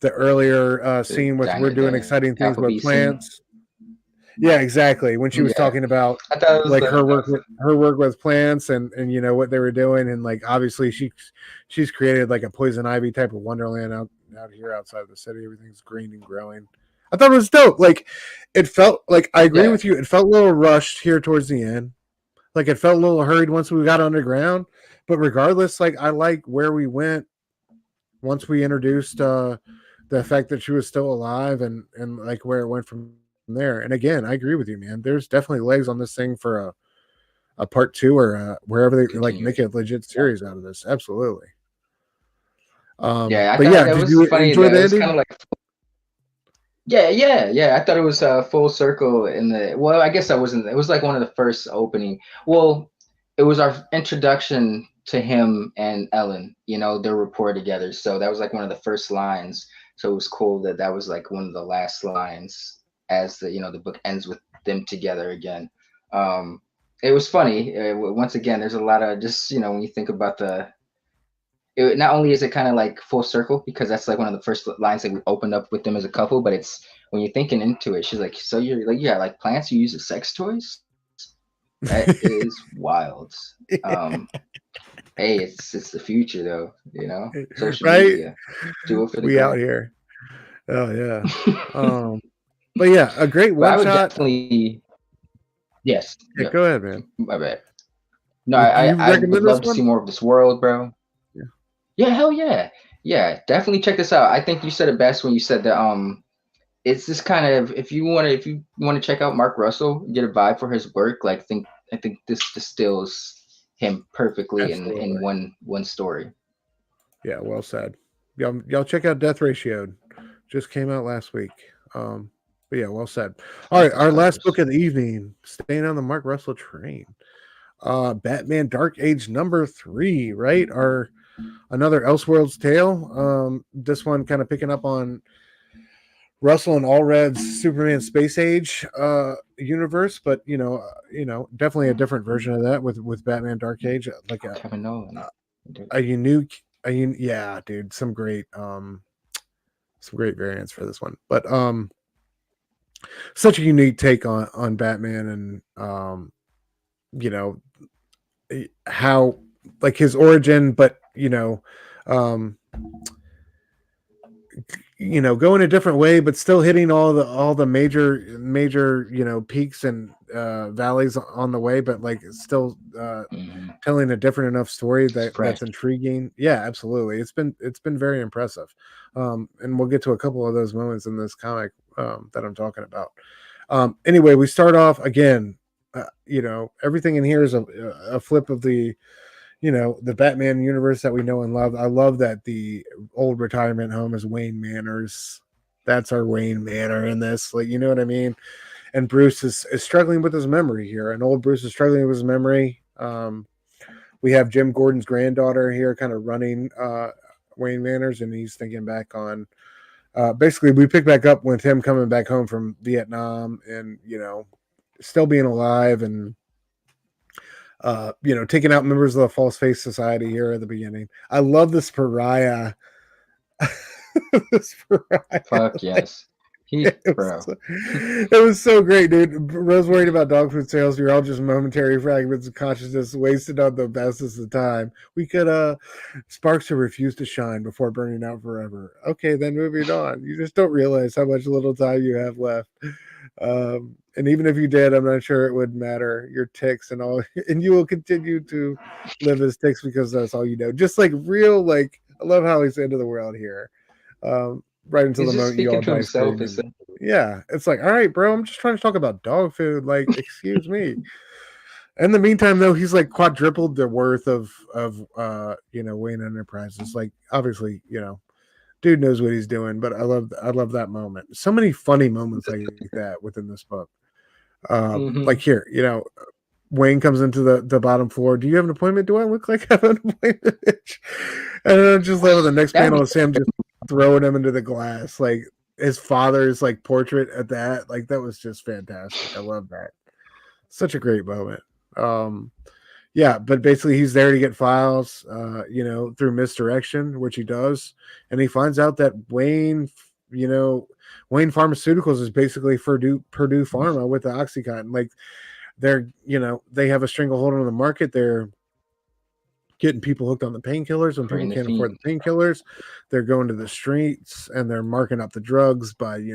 earlier scene with we're doing exciting things with plants. Yeah, exactly. When she was talking about like her work with plants and what they were doing, and like obviously she's created like a poison ivy type of wonderland out here outside of the city. Everything's green and growing. I thought it was dope. Like it felt like I agree with you. It felt a little rushed here towards the end. Like it felt a little hurried once we got underground. But regardless, like I like where we went once we introduced the fact that she was still alive and like where it went from there. And again, I agree with you, man. There's definitely legs on this thing for a part 2 or wherever they like make a legit series out of this. Absolutely. I but thought yeah, that did was you funny. enjoy the It was ending? kind of like yeah. I thought it was full circle I guess that wasn't. It was like one of the first opening. Well, it was our introduction to him and Ellen. Their rapport together. So that was like one of the first lines. So it was cool that was like one of the last lines as the book ends with them together again. It was funny. Once again, there's a lot of just when you think about not only is it kind of like full circle because that's like one of the first lines that we opened up with them as a couple, but it's when you're thinking into it, she's like, so you're like, yeah, like plants you use as sex toys? That is wild. Hey, it's the future though, social Right? media. Do it for the We gram. out here. Oh yeah. But yeah, a great But I one would shot. definitely yes. Yeah, go ahead, man. My bad. No, You I would recommend love this to one? see more of this world, bro. Yeah. Yeah, hell yeah. Yeah, definitely check this out. I think you said it best when you said that it's this kind of if you want to check out Mark Russell, get a vibe for his work, like I think this distills him perfectly in one story. Yeah, well said. Y'all check out Death Ratio. Just came out last week. But yeah, well said. All right, our last book of the evening, staying on the Mark Russell train. Batman Dark Age #3, right? Another Elseworlds tale. This one kind of picking up on Russell and Allred's Superman Space Age universe, but definitely a different version of that with Batman Dark Age, like Kevin Nolan. Yeah, dude, some great variants for this one, but such a unique take on Batman and how like his origin, but going a different way, but still hitting all the major peaks and valleys on the way, but like it's still telling a different enough story that's intriguing. Yeah, absolutely. It's been very impressive, and we'll get to a couple of those moments in this comic that I'm talking about. Anyway, we start off again. Everything in here is a flip of the the Batman universe that we know and love. I love that the old retirement home is Wayne Manor's. That's our Wayne Manor in this. Like, you know what I mean? And Bruce is struggling with his memory here. And old Bruce is struggling with his memory. We have Jim Gordon's granddaughter here kind of running Wayne Manor's, and he's thinking back on basically we pick back up with him coming back home from Vietnam and, still being alive and taking out members of the False Face Society here at the beginning. I love this pariah. Fuck yes. It was so great, dude. Rose worried about dog food sales. You're all just momentary fragments of consciousness wasted on the bestest of time. We could sparks to refuse to shine before burning out forever. Okay, then moving on. You just don't realize how much little time you have left. And even if you did, I'm not sure it would matter. Your ticks and all, and you will continue to live as ticks because that's all you know. Just like real, like I love how he's into the world here. Right until the moment you all die screaming. Yeah, it's like, all right, bro, I'm just trying to talk about dog food. Like, excuse me. In the meantime, though, he's like quadrupled the worth of Wayne Enterprises. Like, obviously, dude knows what he's doing. But I love that moment. So many funny moments like that within this book. Like here, Wayne comes into the bottom floor. Do you have an appointment? Do I look like I have an appointment? And then just like the next panel is Sam just throwing him into the glass, like his father's like portrait at that. Like that was just fantastic. I love that. Such a great moment. Yeah, but basically he's there to get files, through misdirection, which he does, and he finds out that Wayne Pharmaceuticals is basically Purdue Pharma with the OxyContin. Like they're, they have a stranglehold on the market. They're getting people hooked on the painkillers when people can't afford the painkillers. They're going to the streets and they're marking up the drugs by, 3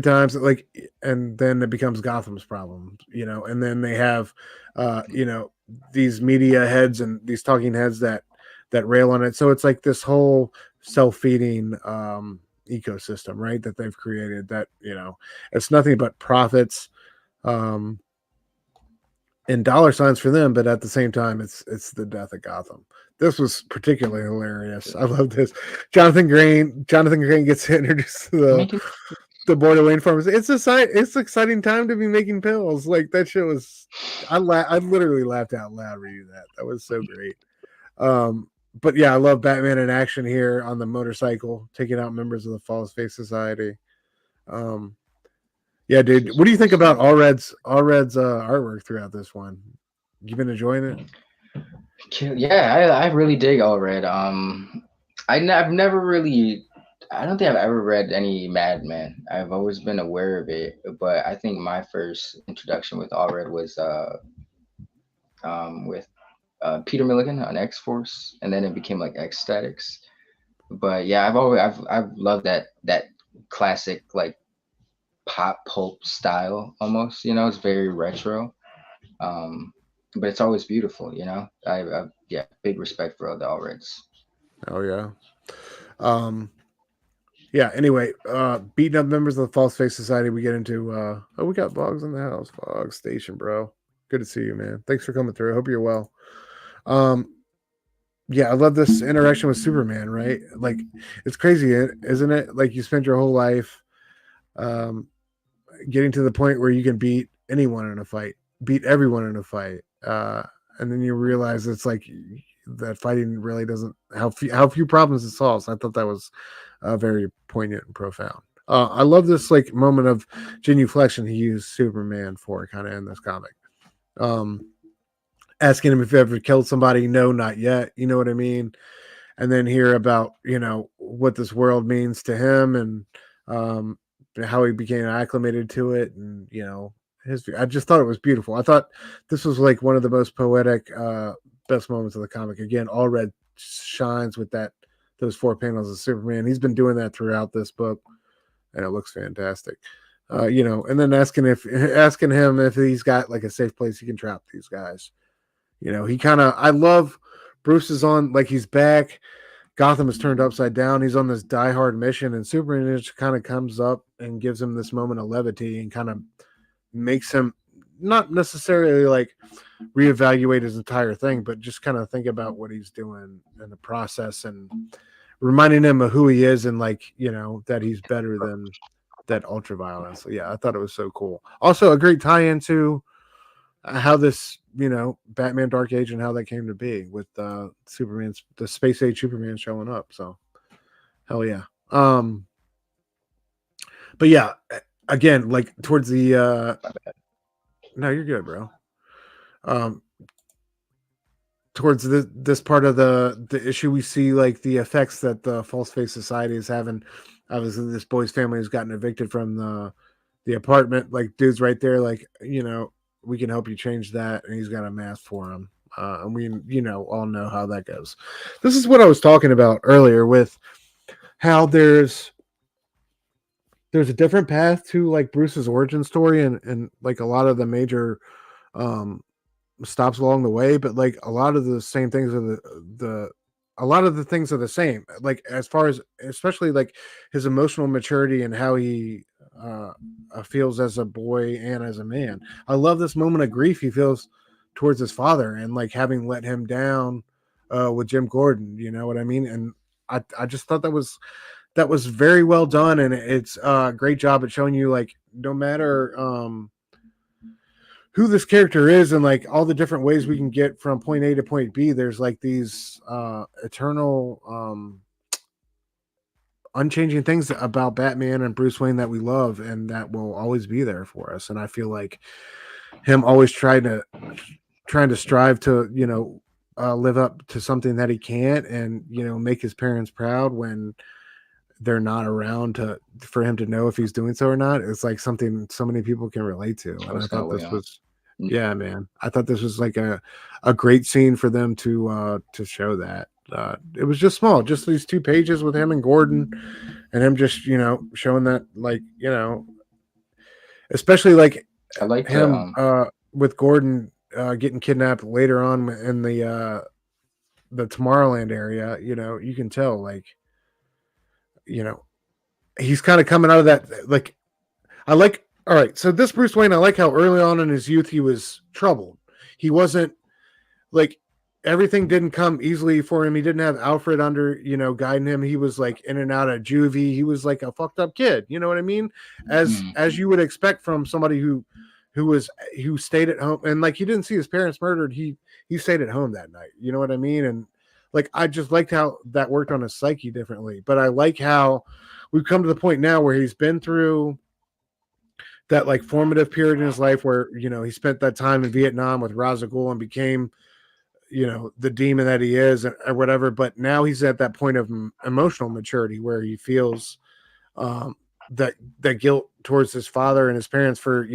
times, like, and then it becomes Gotham's problem, and then they have, these media heads and these talking heads that rail on it. So it's like this whole self-feeding ecosystem, right, that they've created that, it's nothing but profits and dollar signs for them, but at the same time it's the death of Gotham. This was particularly hilarious. I love this. Jonathan Crane gets introduced to the board of Wayne Farmers. It's an exciting time to be making pills. Like that shit was, I literally laughed out loud reading that. That was so great. But yeah, I love Batman in action here on the motorcycle, taking out members of the False Face Society. Yeah, dude. What do you think about Allred's artwork throughout this one? You've been enjoying it? Yeah, I really dig Allred. I've never really, I don't think I've ever read any Madman. I've always been aware of it, but I think my first introduction with Allred was with Peter Milligan on X-Force, and then it became like X-Statics. But yeah, I've loved that classic like pop pulp style almost. It's very retro, but it's always beautiful. I big respect for all the Allreds. Oh yeah. Yeah, anyway, beating up members of the False Face Society, we get into we got Boggs in the house. Boggs Station, bro. Good to see you, man. Thanks for coming through. I hope you're well. Yeah, I love this interaction with Superman, right? Like it's crazy, isn't it? Like you spend your whole life getting to the point where you can beat anyone in a fight, beat everyone in a fight. And then you realize it's like that fighting really doesn't how few problems it solves. I thought that was very poignant and profound. I love this like moment of genuflection he used Superman for kind of in this comic. Asking him if he ever killed somebody. No, not yet. You know what I mean? And then hear about, what this world means to him and how he became acclimated to it. And, his view. I just thought it was beautiful. I thought this was like one of the most poetic, best moments of the comic. Again, all red shines with those 4 panels of Superman. He's been doing that throughout this book, and it looks fantastic. And then asking him if he's got like a safe place he can trap these guys. I love Bruce is on, like, he's back. Gotham is turned upside down. He's on this diehard mission, and Superman just kind of comes up and gives him this moment of levity and kind of makes him not necessarily like reevaluate his entire thing, but just kind of think about what he's doing in the process and reminding him of who he is and that he's better than that ultraviolet. So yeah, I thought it was so cool. Also a great tie into how this, Batman Dark Age and how that came to be with the space age Superman showing up. So hell yeah. But yeah, again, like towards the no, you're good, bro. Towards this part of the issue, we see like the effects that the false face society is having. Obviously, this boy's family has gotten evicted from the apartment. Like, dude's right there, like, we can help you change that, and he's got a mask for him. And we, all know how that goes. This is what I was talking about earlier with how there's a different path to like Bruce's origin story and like a lot of the major stops along the way, but like a lot of the same things are a lot of the things are the same, like as far as especially like his emotional maturity and how he feels as a boy and as a man. I love this moment of grief he feels towards his father and like having let him down with Jim Gordon, you know what I mean? And I just thought that was very well done, and it's a great job at showing you like no matter who this character is and like all the different ways we can get from point A to point B, there's like these eternal unchanging things about Batman and Bruce Wayne that we love and that will always be there for us. And I feel like him always trying to strive to live up to something that he can't, and make his parents proud when they're not around for him to know if he's doing so or not. It's like something so many people can relate to. And I thought this was, yeah, man, I thought this was like a great scene for them to show that. It was just small, just these 2 pages with him and Gordon and him just, showing that, like, especially like I like him with Gordon getting kidnapped later on in the Tomorrowland area. You can tell like, he's kind of coming out of that. Like, all right. So this Bruce Wayne, I like how early on in his youth, he was troubled. He wasn't like, everything didn't come easily for him. He didn't have Alfred under, guiding him. He was like in and out of juvie. He was like a fucked up kid. You know what I mean? As you would expect from somebody who stayed at home, and like, he didn't see his parents murdered. He stayed at home that night. You know what I mean? And like, I just liked how that worked on his psyche differently. But I like how we've come to the point now where he's been through that like formative period in his life where, he spent that time in Vietnam with Ra's al Ghul and became, the demon that he is or whatever. But now he's at that point of emotional maturity where he feels that guilt towards his father and his parents for,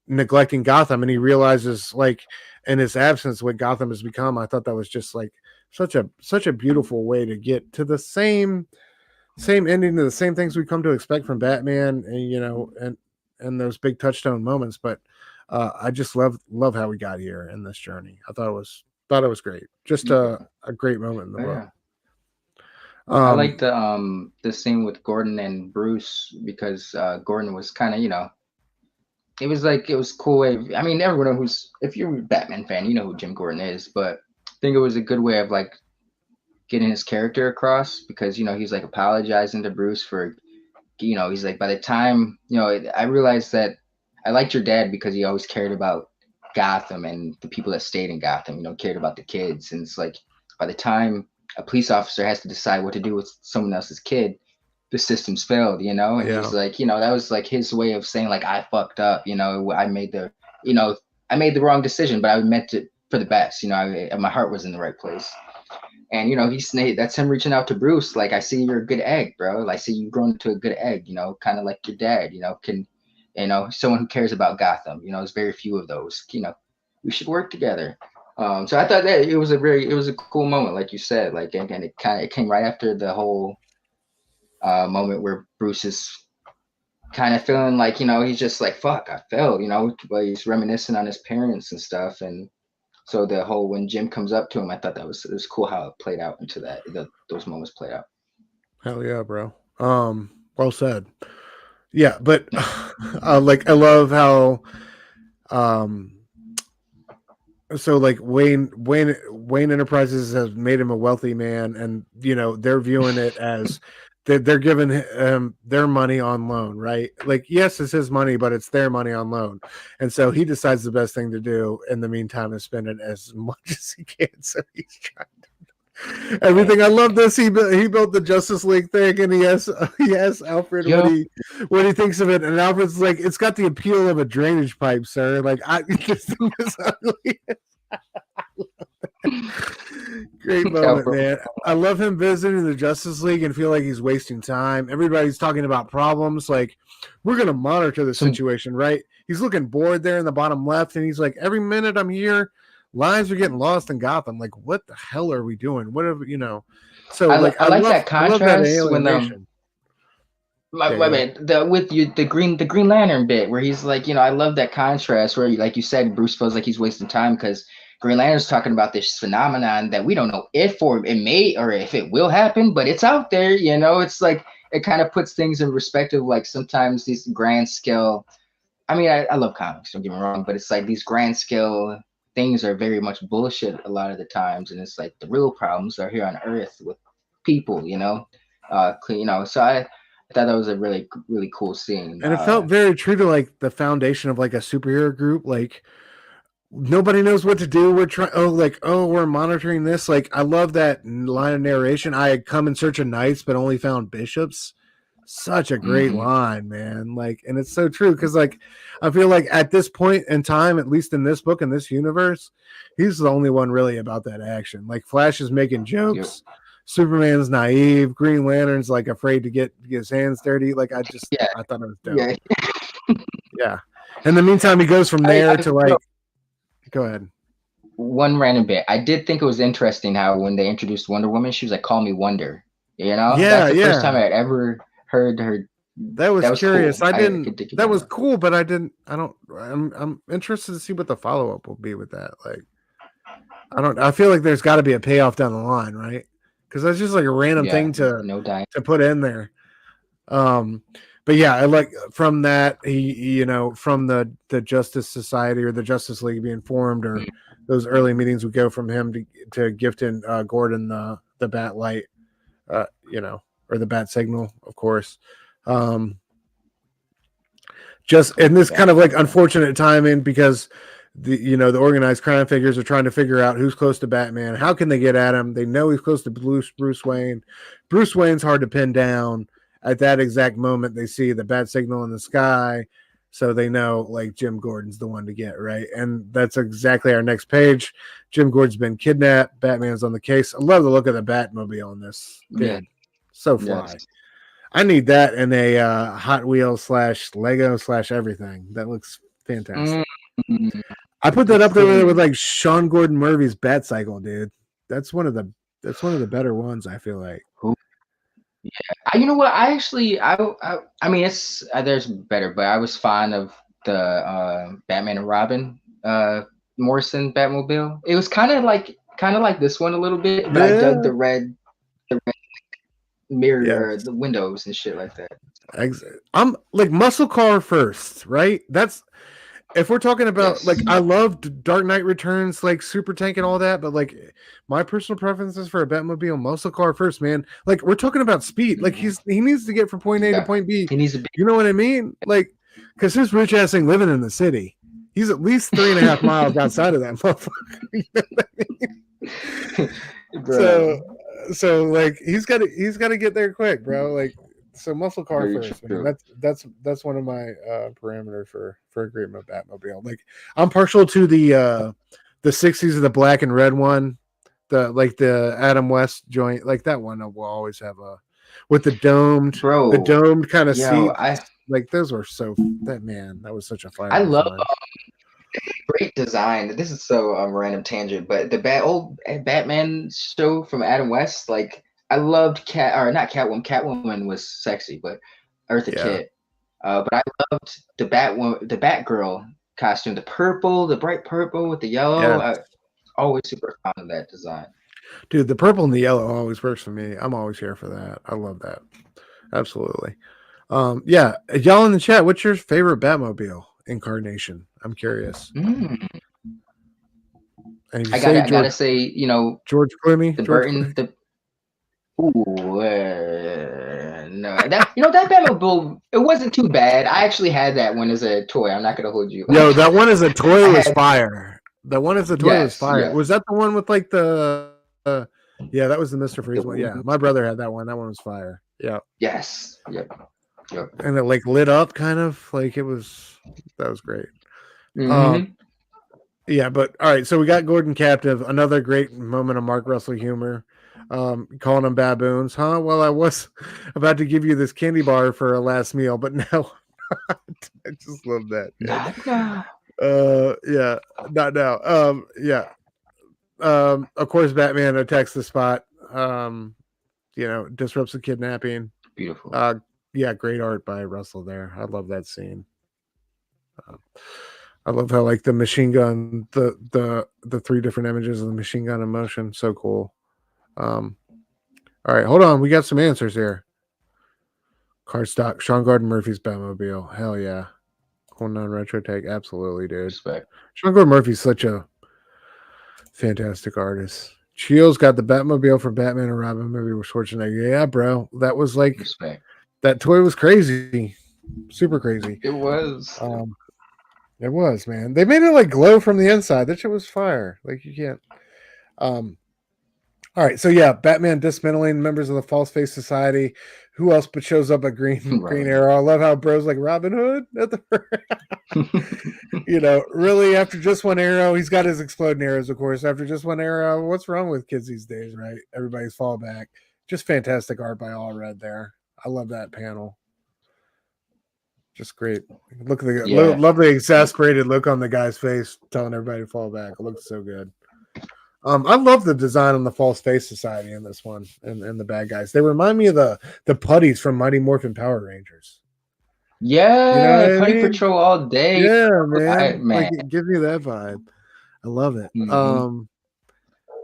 neglecting Gotham. And he realizes, like, in his absence, what Gotham has become. I thought that was just like such a beautiful way to get to the same ending to the same things we come to expect from Batman, and those big touchstone moments. But I just love how we got here in this journey. I thought it was great. Just a great moment in the book. I like the scene with Gordon and Bruce because Gordon was kind of, it was cool way. I mean, everyone knows if you're a Batman fan, you know who Jim Gordon is, but I think it was a good way of like getting his character across because, he's like apologizing to Bruce for, he's like, by the time, I realized that I liked your dad because he always cared about Gotham and the people that stayed in Gotham, cared about the kids. And it's like, by the time a police officer has to decide what to do with someone else's kid, the system's failed, and he's like, that was like his way of saying like, I fucked up, I made the wrong decision, but I meant it for the best, my heart was in the right place. And, that's him reaching out to Bruce. Like, I see you're a good egg, bro. I see you grown into a good egg, kind of like your dad, You know, someone who cares about Gotham. You know, there's very few of those. You know, we should work together. So I thought that it was a cool moment, like you said. Like, and it came right after the whole moment where Bruce is kind of feeling like, you know, he's just like, fuck, I failed, you know, but he's reminiscing on his parents and stuff. And so the whole, when Jim comes up to him, I thought it was cool how it played out into that, those moments played out. Hell yeah, bro. Well said. Yeah, but like I love how so like Wayne Enterprises has made him a wealthy man, and you know they're viewing it as they're giving him their money on loan, right? Like, yes, it's his money, but it's their money on loan, and so he decides the best thing to do in the meantime is spend it as much as he can. So he's trying everything. I love this. He built the Justice League thing, and he asks Alfred what he thinks of it, and Alfred's like, "It's got the appeal of a drainage pipe, sir." Like, this is ugly. Great moment, man. I love him visiting the Justice League and feel like he's wasting time. Everybody's talking about problems. Like, we're gonna monitor the situation, right? He's looking bored there in the bottom left, and he's like, every minute I'm here, lives are getting lost in Gotham. Like, what the hell are we doing? Whatever, you know. So I like love that contrast when the Green Lantern bit where he's like, you know, I love that contrast where, like you said, Bruce feels like he's wasting time because Green Lantern's talking about this phenomenon that we don't know if or it may or if it will happen, but it's out there. You know, it's like it kind of puts things in perspective. Like sometimes these grand scale. I mean, I love comics. Don't get me wrong, but it's like these grand scale things are very much bullshit a lot of the times, and it's like the real problems are here on Earth with people. You know, you know. So I thought that was a really, really cool scene. And it felt very true to like the foundation of like a superhero group. Like nobody knows what to do. We're trying, we're monitoring this. Like, I love that line of narration. I had come in search of knights, but only found bishops. Such a great line, man. Like, and it's so true. Cause like, I feel like at this point in time, at least in this book, in this universe, he's the only one really about that action. Like Flash is making jokes. Yep. Superman's naive. Green Lantern's like afraid to get his hands dirty. Like I thought it was dope. Yeah. Yeah. In the meantime, he goes from there to like, go ahead. One random bit. I did think it was interesting how when they introduced Wonder Woman, she was like, "Call me Wonder." You know, that's the first time I had ever heard her. That was curious. Cool. That was cool, but I'm interested to see what the follow up will be with that. Like, I feel like there's got to be a payoff down the line, right? Because that's just like a random thing to put in there. But yeah, I like from that from the Justice Society or the Justice League being formed or those early meetings would go from him to gifting Gordon the bat light, or the bat signal, of course. Just in this kind of like unfortunate timing because the organized crime figures are trying to figure out who's close to Batman. How can they get at him? They know he's close to Bruce Wayne. Bruce Wayne's hard to pin down. At that exact moment, they see the bat signal in the sky, so they know like Jim Gordon's the one to get, right? And that's exactly our next page. Jim Gordon's been kidnapped. Batman's on the case. I love the look of the Batmobile on this. Dude, so fly. Yes. I need that in a Hot Wheels / Lego / everything. That looks fantastic. I put that up there with like Sean Gordon Murphy's Bat Cycle, dude. That's one of the better ones. I feel like. Yeah, you know what? I mean, it's there's better, but I was fond of the Batman and Robin Morrison Batmobile. It was kind of like this one a little bit, but I dug the red mirror, the windows and shit like that. I'm like muscle car first, right? That's if we're talking about like I loved Dark Knight Returns, like Super Tank and all that, but like my personal preference is for a Batmobile muscle car first, man. Like we're talking about speed. Like he needs to get from point A to point B. He needs to be, you know what I mean? Like because his rich ass thing living in the city. He's at least 3.5 miles outside of that motherfucker. You know what I mean? So like he's got to get there quick, bro. Like so muscle car first, man. That's one of my parameters for agreeing with Batmobile. Like I'm partial to the 60s of the black and red one, the Adam West joint, like that one will always have a with the domed kind of seat. like those were so that was such a fire. I love design. Great design. This is so random tangent, but the old Batman show from Adam West, like I loved not Catwoman. Catwoman was sexy, but Eartha Kitt. But I loved the Batgirl costume, the bright purple with the yellow. Yeah. Always super fond of that design. Dude, the purple and the yellow always works for me. I'm always here for that. I love that. Absolutely. Yeah, y'all in the chat, what's your favorite Batmobile incarnation? I'm curious. And I gotta say, you know, George Clooney, the Burton, no, that Batmobile, it wasn't too bad. I actually had that one as a toy. I'm not gonna hold you. Yo, that one as a toy was fire. That one as a toy was fire. Yes. Was that the one with like the? Yeah, that was the Mr. Freeze one. Yeah, my brother had that one. That one was fire. Yeah. Yes. Yep. And it like lit up, kind of like it was. That was great. Yeah, but all right. So we got Gordon captive. Another great moment of Mark Russell humor. Calling them baboons, huh? Well, I was about to give you this candy bar for a last meal, but now I just love that. Yeah, not now. Yeah. Of course, Batman attacks the spot. You know, disrupts the kidnapping. Beautiful. Yeah, great art by Russell there. I love that scene. I love how like the machine gun, the three different images of the machine gun in motion. So cool. All right, hold on. We got some answers here. Cardstock, Sean Gordon Murphy's Batmobile. Hell yeah. Cool non retro tag. Absolutely, dude. Respect. Sean Gordon Murphy's such a fantastic artist. Chio's got the Batmobile for Batman and Robin movie with Schwarzenegger. Yeah, bro. That was like Respect. That toy was crazy. Super crazy. It was. It was, man. They made it like glow from the inside. That shit was fire. Like you can't. All right, so yeah, Batman dismantling members of the False Face Society. Who else but shows up at Green Arrow? I love how bro's like Robin Hood at the you know, really after just one arrow, he's got his exploding arrows, of course. After just one arrow, what's wrong with kids these days, right? Everybody's fall back. Just fantastic art by All Red there. I love that panel. Just great. Look at the lovely exasperated look on the guy's face, telling everybody to fall back. It looks so good. I love the design on the False Face Society in this one, and the bad guys. They remind me of the putties from Mighty Morphin Power Rangers. Yeah, you know Putty Patrol all day. Yeah, man. Like it gives me that vibe. I love it.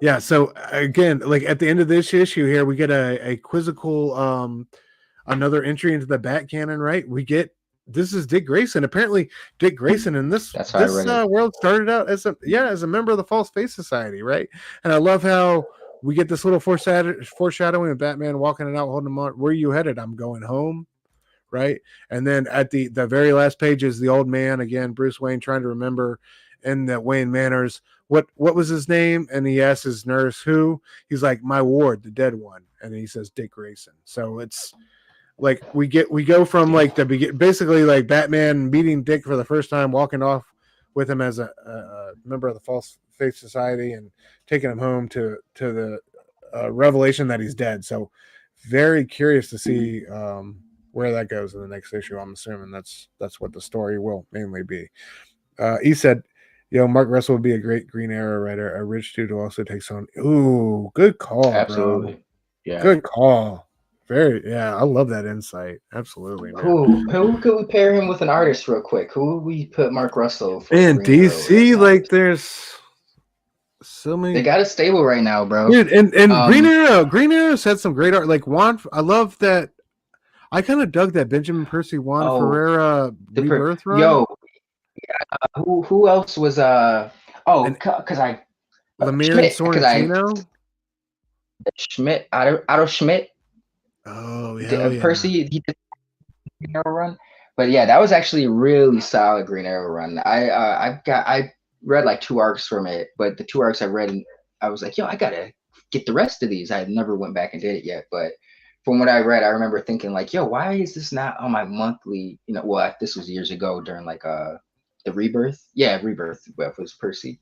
Yeah. So again, like at the end of this issue here, we get a quizzical another entry into the Bat Canon. Right? This is Dick Grayson. Apparently, Dick Grayson in this world started out as a member of the False Face Society, right? And I love how we get this little foreshadowing of Batman walking it out, holding him on. Where are you headed? I'm going home, right? And then at the very last page is the old man again, Bruce Wayne, trying to remember in the Wayne Manors what was his name, and he asks his nurse who. He's like, my ward, the dead one, and he says Dick Grayson. So it's. Like we go from like the basically like Batman meeting Dick for the first time, walking off with him as a member of the False Face Society, and taking him home to the revelation that he's dead. So very curious to see where that goes in the next issue. I'm assuming that's what the story will mainly be. He said, Mark Russell would be a great Green Arrow writer. A rich dude who also takes on. Ooh, good call, absolutely. Bro. Yeah, good call. I love that insight. Absolutely. Man. Who could we pair him with an artist real quick? Who would we put Mark Russell for? And DC, like there's so many. They got a stable right now, bro. Dude, and Green Arrow had some great art. Like Juan, I love that. I kind of dug that Benjamin Percy Juan Ferreira rebirth run. Who else was Lemire Sorrentino? Schmidt, Otto Schmidt. Oh yeah, Percy, he did Green Arrow run, but yeah, that was actually a really solid Green Arrow run. I read like 2 arcs from it, but the 2 arcs I read, I was like, I gotta get the rest of these. I never went back and did it yet, but from what I read, I remember thinking like, why is this not on my monthly? This was years ago during like the Rebirth. Yeah, Rebirth. Well, it was Percy,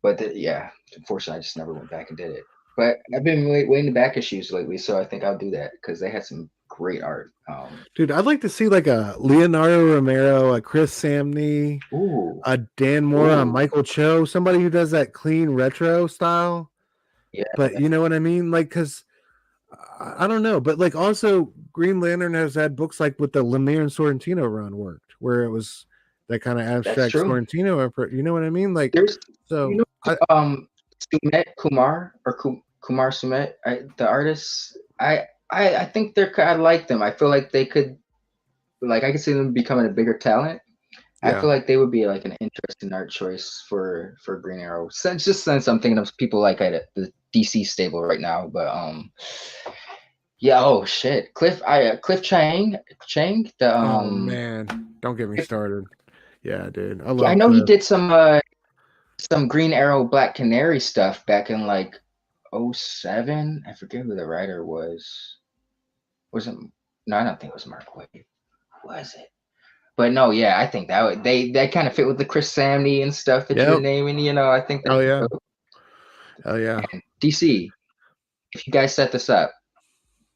but unfortunately, I just never went back and did it. But I've been waiting back issues lately, so I think I'll do that because they had some great art. Dude, I'd like to see like a Leonardo Romero, a Chris Samney, Ooh, a Dan Mora, a ooh, Michael Cho, somebody who does that clean retro style. yeah, But you know what I mean? Like, because I don't know, but like also Green Lantern has had books like with the Lemire and Sorrentino run worked, where it was that kind of that's abstract true. Sorrentino. You know what I mean? Like, There's, so you I, know, Sumet Kumar or Kumar Sumet, the artists. I think I like them. I feel like they could, like, I could see them becoming a bigger talent. I yeah, feel like they would be like an interesting art choice for Green Arrow. Since I'm thinking of people like at the DC stable right now, but yeah. Oh shit, Cliff Chang, the oh man, don't get me started. Yeah, dude, I I love know he Cliff. did some Green Arrow Black Canary stuff back in like '07. I forget who the writer was. Was it? No, I don't think it was Mark Waid. Was it? But no, yeah, I think that kind of fit with the Chris Samney and stuff that you were Yep. naming. You know, I think Oh that yeah. Hell yeah. DC, if you guys set this up,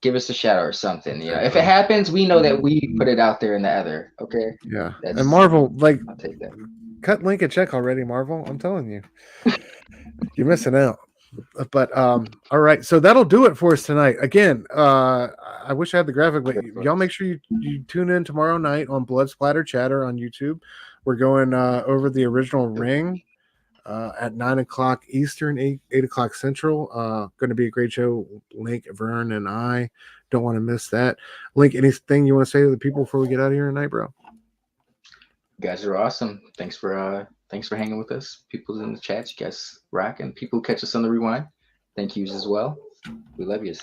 give us a shout out or something. You know, if it Exactly. happens, we know that we put it out there in the ether. Okay. Yeah. That's, And Marvel, like, I'll take that. cut Link a check already, Marvel. I'm telling you. You're missing out. But all right, so that'll do it for us tonight. Again, I wish I had the graphic, but y'all make sure you tune in tomorrow night on Blood Splatter Chatter on YouTube. We're going over the original Ring at 9:00 Eastern, 8:00 Central. Going to be a great show. Link, Vern, and I don't want to miss that. Link, anything you want to say to the people before we get out of here tonight, bro? You guys are awesome. Thanks for hanging with us. People in the chat, you guys rock, and people who catch us on the rewind. Thank yous as well. We love you.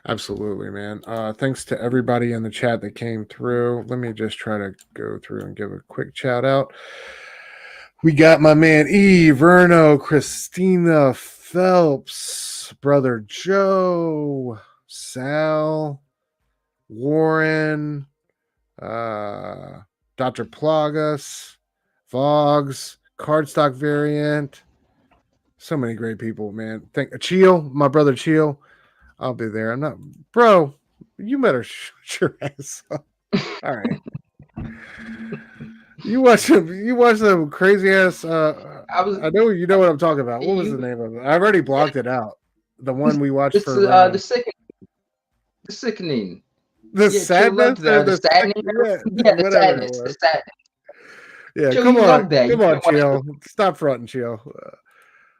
Absolutely, man. Thanks to everybody in the chat that came through. Let me just try to go through and give a quick shout out. We got my man E, Verno, Christina Phelps, Brother Joe, Sal, Warren, Dr. Plagas, Vogs, Cardstock Variant. So many great people, man. Cheel, my brother Cheel. I'll be there. I'm not, bro. You better shut your ass up. All right. You watch some crazy ass. I know you know what I'm talking about. What was the name of it? I've already blocked it out. The one we watched for the sickening. The sadness, the sadness. Yeah, the sadness. The sadness. Yeah, Joe, come on, that. Come on, Chill. Stop fronting, Chill.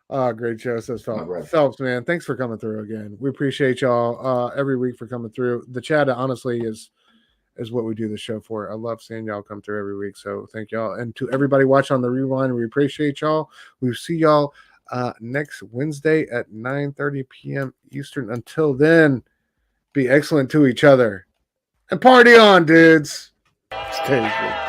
Great show, says Phelps. Phelps, man, thanks for coming through again. We appreciate y'all every week for coming through. The chat, honestly, is what we do the show for. I love seeing y'all come through every week. So thank y'all. And to everybody watching on the rewind, we appreciate y'all. We'll see y'all next Wednesday at 9:30 p.m. Eastern. Until then, be excellent to each other. And party on, dudes. Stay good.